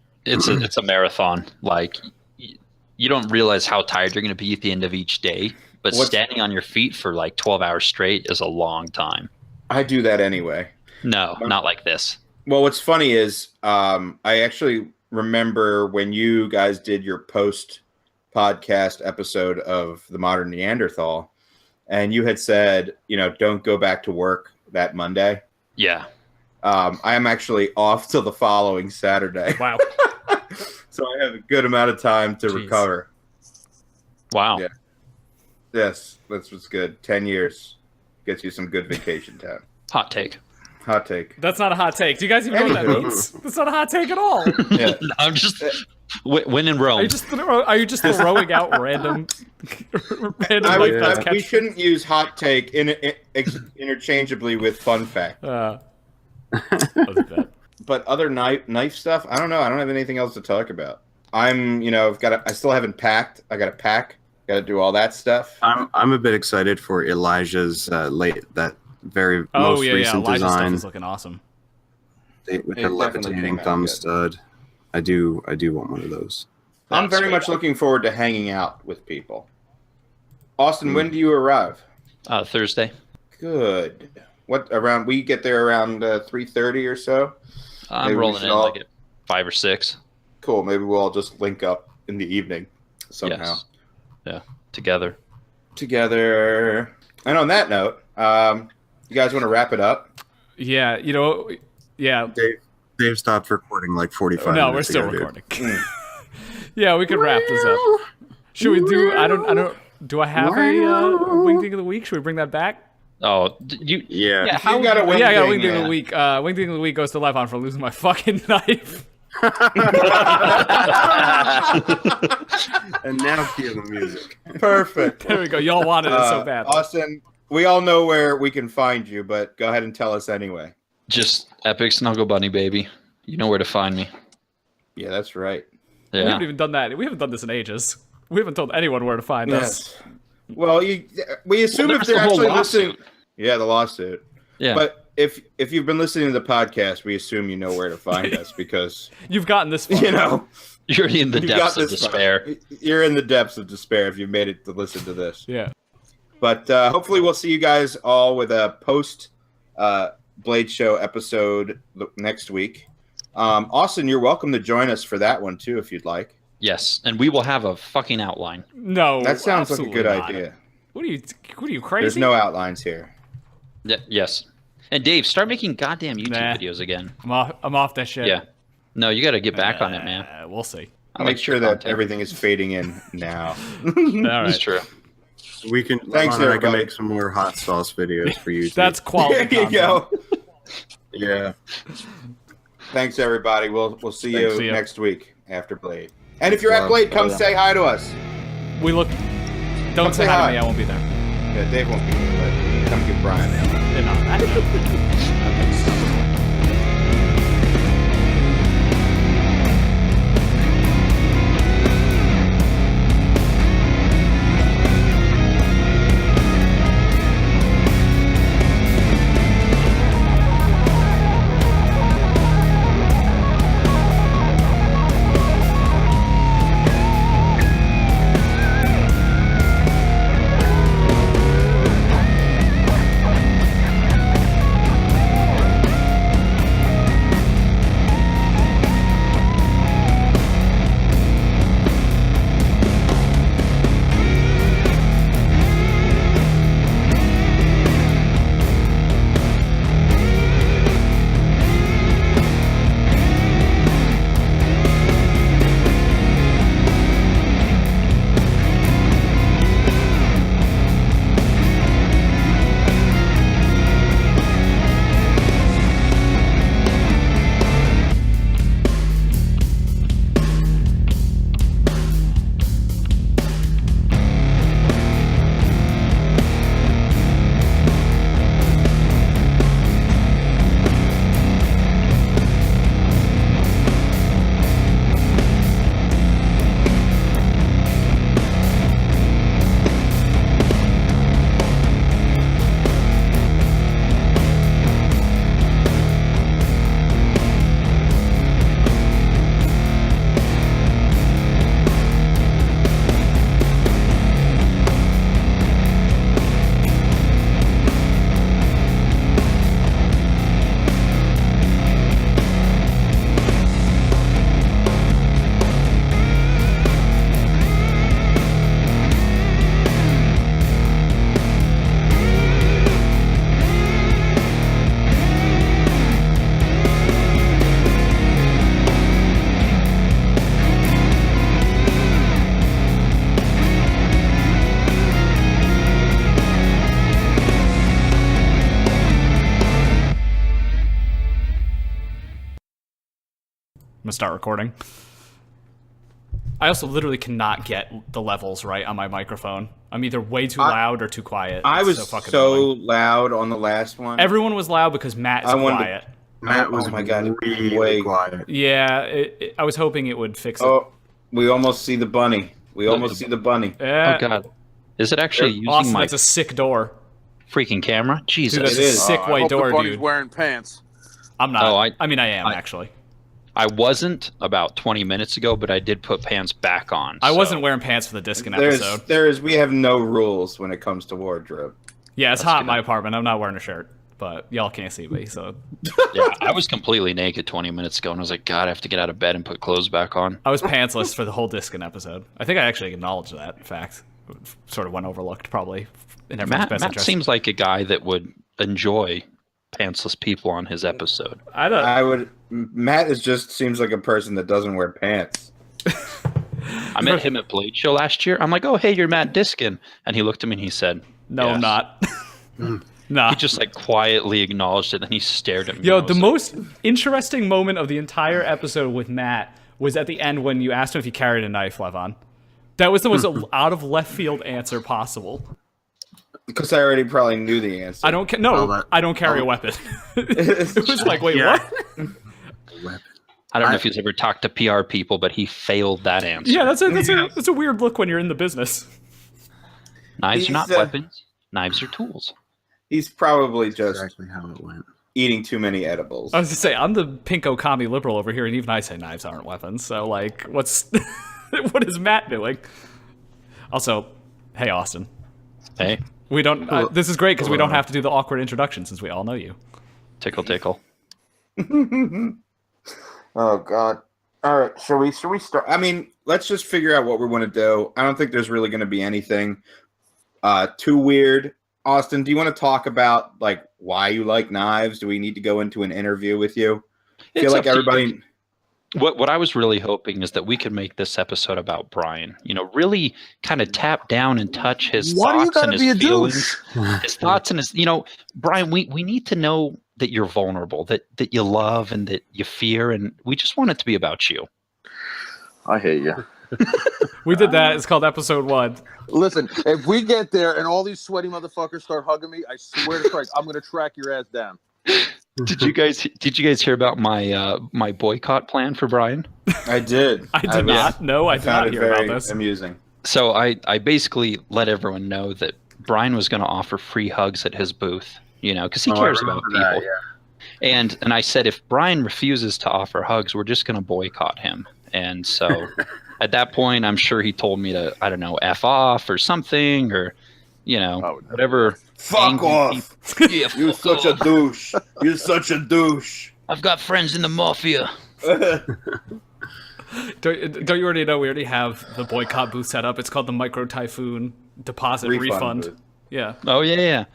a marathon. Like, you don't realize how tired you're going to be at the end of each day, but standing on your feet for like 12 hours straight is a long time. I do that anyway. No, not like this. Well, what's funny is I actually remember when you guys did your post-podcast episode of the Modern Neanderthal, and you had said, don't go back to work that Monday. Yeah. I am actually off till the following Saturday. Wow. So I have a good amount of time to recover. Wow. Yeah. Yes, that's what's good. 10 years gets you some good vacation time. Hot take. Hot take. That's not a hot take. Do you guys even know what that means? That's not a hot take at all. Yeah. I'm just when in Rome. Are you just throwing out random We shouldn't use hot take interchangeably with fun fact. But other knife stuff, I don't know. I don't have anything else to talk about. I still haven't packed. I got to pack. Got to do all that stuff. I'm a bit excited for Elijah's most recent Elijah's design stuff is looking awesome. with the levitating thumb stud. I do want one of those. I'm very much looking forward to hanging out with people. Austin, when do you arrive? Thursday. Good. We get there around 3:30 or so. I'm rolling in like at 5 or 6. Cool. Maybe we'll all just link up in the evening somehow. Yes. Yeah. Together. And on that note, you guys want to wrap it up? Yeah, yeah. Dave stopped recording like 45 No, we're minutes still ago, dude. recording. Yeah, we could wrap this up. Should we do? I don't. Do I have a wing thing of the week? Should we bring that back? Oh, Yeah. You got a wing Yeah, I got a thing, wing thing of yeah. the week. Wing thing of the week goes to Levon for losing my fucking knife. And now cue the music. Perfect. There we go. Y'all wanted it so bad. Austin, we all know where we can find you, but go ahead and tell us anyway. just EpicSnuggleBunny, baby. You know where to find me. Yeah, that's right. We Yeah. haven't even done that. We haven't done this in ages. We haven't told anyone where to find us. Yes. Well, we assume if there's they're the whole actually lawsuit. listening. Yeah, the lawsuit. Yeah. But if you've been listening to the podcast, we assume you know where to find us because You've gotten this far. You're in the you've depths got of this despair. far. You're in the depths of despair if you've made it to listen to this. Yeah. But hopefully we'll see you guys all with a post Blade Show episode next week. Austin, you're welcome to join us for that one too if you'd like. Yes, and we will have a fucking outline. No. That sounds like a good absolutely not. idea. What are you crazy? There's no outlines here. Yes. And Dave, start making goddamn YouTube Nah. videos again. I'm off that shit. Yeah. No, you got to get back on it, man. We'll see. I Make like sure your that content. everything is fading in now. All That's right. true. We can. Thanks, Levon and I can everybody. make some more hot sauce videos for you. That's quality. There you content. go. Yeah. Thanks, everybody. We'll see Thanks, you see ya. next week after Blade. And if you're at Blade, come say hi to us. We look. Don't Come say say hi to hi. me. I won't be there. Yeah, Dave won't be here, but come get Brian. No, gonna start recording. I also literally cannot get the levels right on my microphone. I'm either way too loud or too quiet. I was fucking so annoying. loud on the last one. Everyone was loud because Matt is quiet. Matt was really way quiet. Yeah, I was hoping it would fix it. Oh, we almost see the bunny. We almost see the bunny. Yeah. Oh god, is it actually using Auston, my that's a sick door. freaking camera? Jesus, Dude, that's It a is. sick I white hope door, the bunny's dude. wearing pants. I'm not. Oh, I mean, I am actually. I wasn't about 20 minutes ago, but I did put pants back on. I so- wasn't wearing pants for the Diskin episode. We have no rules when it comes to wardrobe. Yeah, it's hot in my apartment. I'm not wearing a shirt, but y'all can't see me, so. Yeah, I was completely naked 20 minutes ago, and I was like, God, I have to get out of bed and put clothes back on. I was pantsless for the whole Diskin episode. I think I actually acknowledged that fact. Sort of went overlooked, probably, in everyone's best Matt interest. seems like a guy that would enjoy pantsless people on his episode. Matt seems like a person that doesn't wear pants. I met him at Blade Show last year. I'm like, oh, hey, you're Matt Diskin. And he looked at me and he said, No, yes. I'm not. Nah. He just like quietly acknowledged it, and he stared at me. Yo, and I the was most interesting moment of the entire episode with Matt was at the end when you asked him if he carried a knife, Levon. That was the most out of left field answer possible. Because I already probably knew the answer. I don't I don't carry a weapon. It was like, wait, what? I don't know if he's ever talked to PR people, but he failed that answer. Yeah, that's a weird look when you're in the business. Knives are not He's, weapons. Knives are tools. He's probably just Exactly how it went. eating too many edibles. I was gonna say, I'm the pinko commie liberal over here, and even I say knives aren't weapons. So, like, what is Matt doing? Also, hey, Auston. Hey, We don't. This is great because we don't have to do the awkward introduction since we all know you. tickle, tickle. Oh God! All right, shall we start? I mean, let's just figure out what we want to do. I don't think there's really going to be anything too weird. Auston, do you want to talk about like why you like knives? Do we need to go into an interview with you? I feel like everybody. What I was really hoping is that we could make this episode about Brian. You know, really kind of tap down and touch his thoughts and his feelings. His thoughts and his, Brian, we need to know that you're vulnerable, that you love and that you fear, and we just want it to be about you. I hate you. We did that. It's called episode 1. Listen, if we get there and all these sweaty motherfuckers start hugging me, I swear to Christ, I'm going to track your ass down. Did you guys hear about my boycott plan for Brian? I did. I did not. No, I did found not it hear very about this. amusing. So I basically let everyone know that Brian was going to offer free hugs at his booth, because he cares about people. That, yeah. And I said, if Brian refuses to offer hugs, we're just going to boycott him. And so at that point, I'm sure he told me to, I don't know, F off or something, or, whatever. Fuck off! Yeah, You're such a douche. You're such a douche. I've got friends in the mafia. Don't you already know we already have the boycott booth set up? It's called the Micro Typhoon Deposit Refund. booth. Yeah. Oh, yeah.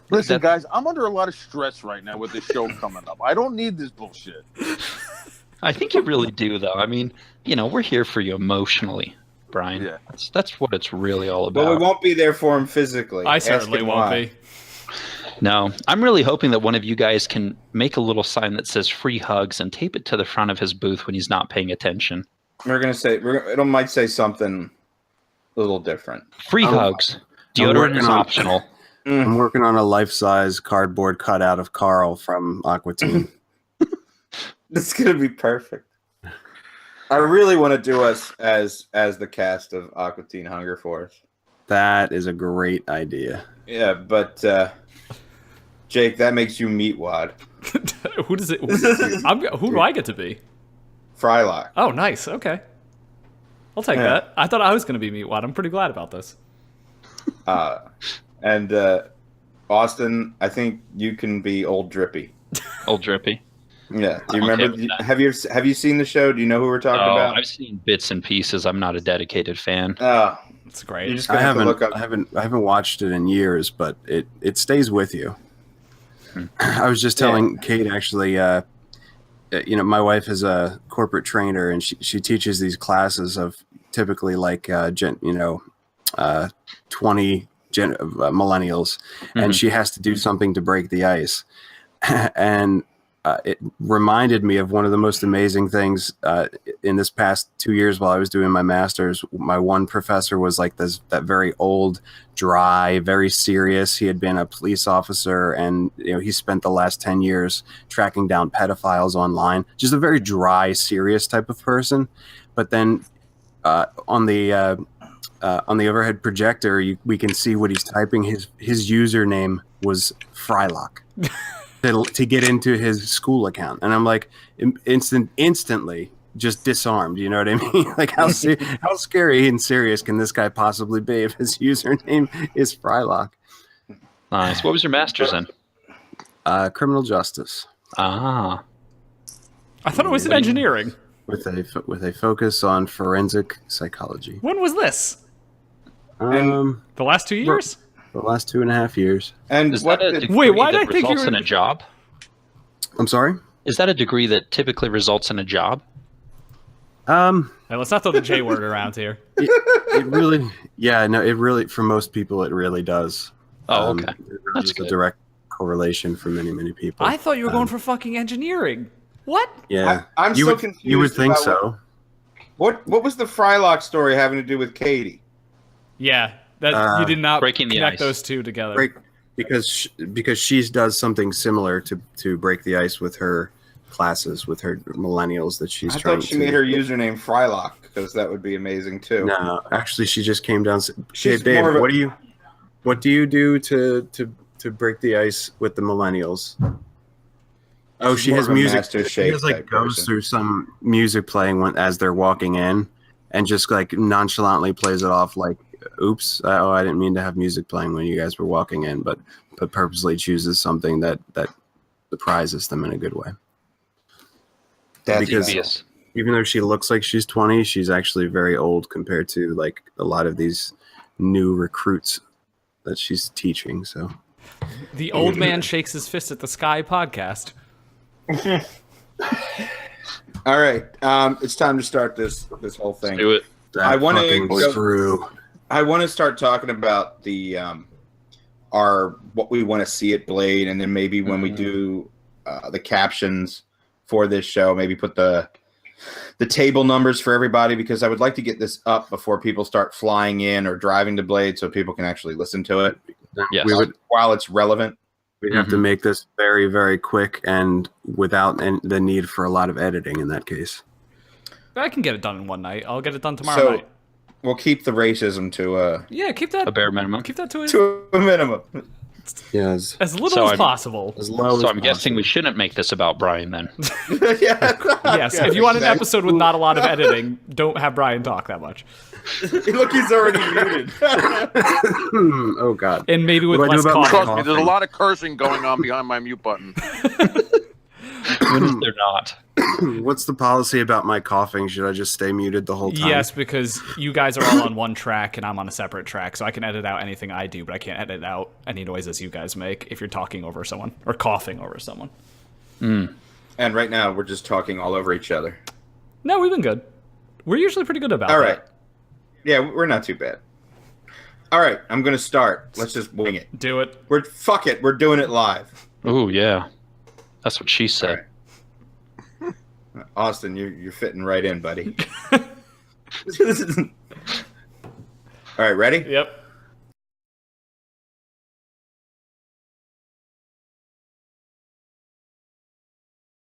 Listen, guys, I'm under a lot of stress right now with this show coming up. I don't need this bullshit. I think you really do, though. I mean, we're here for you emotionally, Brian. Yeah. That's what it's really all about. But we won't be there for him physically. I Ask certainly him won't why. be. No, I'm really hoping that one of you guys can make a little sign that says free hugs and tape it to the front of his booth when he's not paying attention. We're gonna say it might say something a little different. Free hugs. Deodorant is optional. I'm working on a life-size cardboard cutout of Carl from Aqua Teen. It's gonna be perfect. I really want to do us as the cast of Aqua Teen Hunger Force. That is a great idea. Yeah, but Jake, that makes you Meatwad. Who does it? Who do I get to be? Frylock. Oh, nice. Okay. I'll take that. I thought I was going to be Meatwad. I'm pretty glad about this. And Auston, I think you can be Old Drippy. Old Drippy. Yeah. Do you I'm okay remember? with that. Have you seen the show? Do you know who we're talking about? I've seen bits and pieces. I'm not a dedicated fan. Oh, It's great. you're just I gonna have to look up. haven't watched it in years, but it stays with you. I was just telling Kate actually. My wife is a corporate trainer, and she teaches these classes of typically like 20 millennials, and she has to do something to break the ice. And it reminded me of one of the most amazing things in this past 2 years while I was doing my master's. My one professor was like that very old, dry, very serious. He had been a police officer, and he spent the last 10 years tracking down pedophiles online. Just a very dry, serious type of person. But then on the overhead projector, we can see what he's typing. His username was Frylock. To get into his school account, and I'm like, instantly just disarmed. You know what I mean? Like how scary and serious can this guy possibly be if his username is Frylock? Nice. What was your master's in? Criminal justice. Ah. I thought it was in engineering. With a focus on forensic psychology. When was this? And The last 2 years? The last 2.5 years. And Is that a degree Wait, why did that I think you results were in a job? I'm sorry? Is that a degree that typically results in a job? Hey, let's not throw the J word around here. It really, it really, for most people, it really does. Oh, okay. It really That's is good. a direct correlation for many, many people. I thought you were going for fucking engineering. What? Yeah. I'm you so would, confused. You would think about so. What was the Frylock story having to do with Katie? Yeah, that you did not breaking the connect ice. those two together. Because she does something similar to break the ice with her classes, with her millennials that she's I trying thought she to. made her username Frylock because that would be amazing too. No, actually, she just came down. She's Dave, more of a- what do you do to break the ice with the millennials? Oh, She's she more has of a music. Master She Shake has like type goes person. through some music playing as they're walking in, and just like nonchalantly plays it off like, "Oops, I didn't mean to have music playing when you guys were walking in," but purposely chooses something that surprises them in a good way. That's because- Devious. Even though she looks like she's 20, she's actually very old compared to like a lot of these new recruits that she's teaching. So The Old Man Shakes His Fist at the Sky podcast. All right, it's time to start this whole thing. Do it. that I wanna fucking go- screw. I want to start talking about the what we want to see at Blade, and then maybe when we do the captions for this show, maybe put the table numbers for everybody, because I would like to get this up before people start flying in or driving to Blade, so people can actually listen to it Yes. while it's relevant. We'd have to make this very, very quick and without the need for a lot of editing in that case. I can get it done in one night. I'll get it done tomorrow night. We'll keep the racism to Yeah, keep that A bare minimum. Keep that to a minimum. Yes. as little So as I'm- possible. As low So as I'm guessing we shouldn't make this about Brian then. Yeah. Yes, if you want an episode with not a lot of editing, don't have Brian talk that much. Look, he's already muted. Oh God. And maybe with What do I less do about my coughing. Trust me, there's a lot of cursing going on behind my mute button. When is there not? What's the policy about my coughing? Should I just stay muted the whole time? Yes, because you guys are all on one track and I'm on a separate track, so I can edit out anything I do, but I can't edit out any noises you guys make if you're talking over someone or coughing over someone. And right now, we're just talking all over each other. No, we've been good. We're usually pretty good about All that. right. Yeah, we're not too bad. All right, I'm going to start. Let's just wing it. Do it. Fuck it. We're doing it live. Oh yeah, that's what she said. All right. Austin, you're fitting right in, buddy. All right, ready? Yep.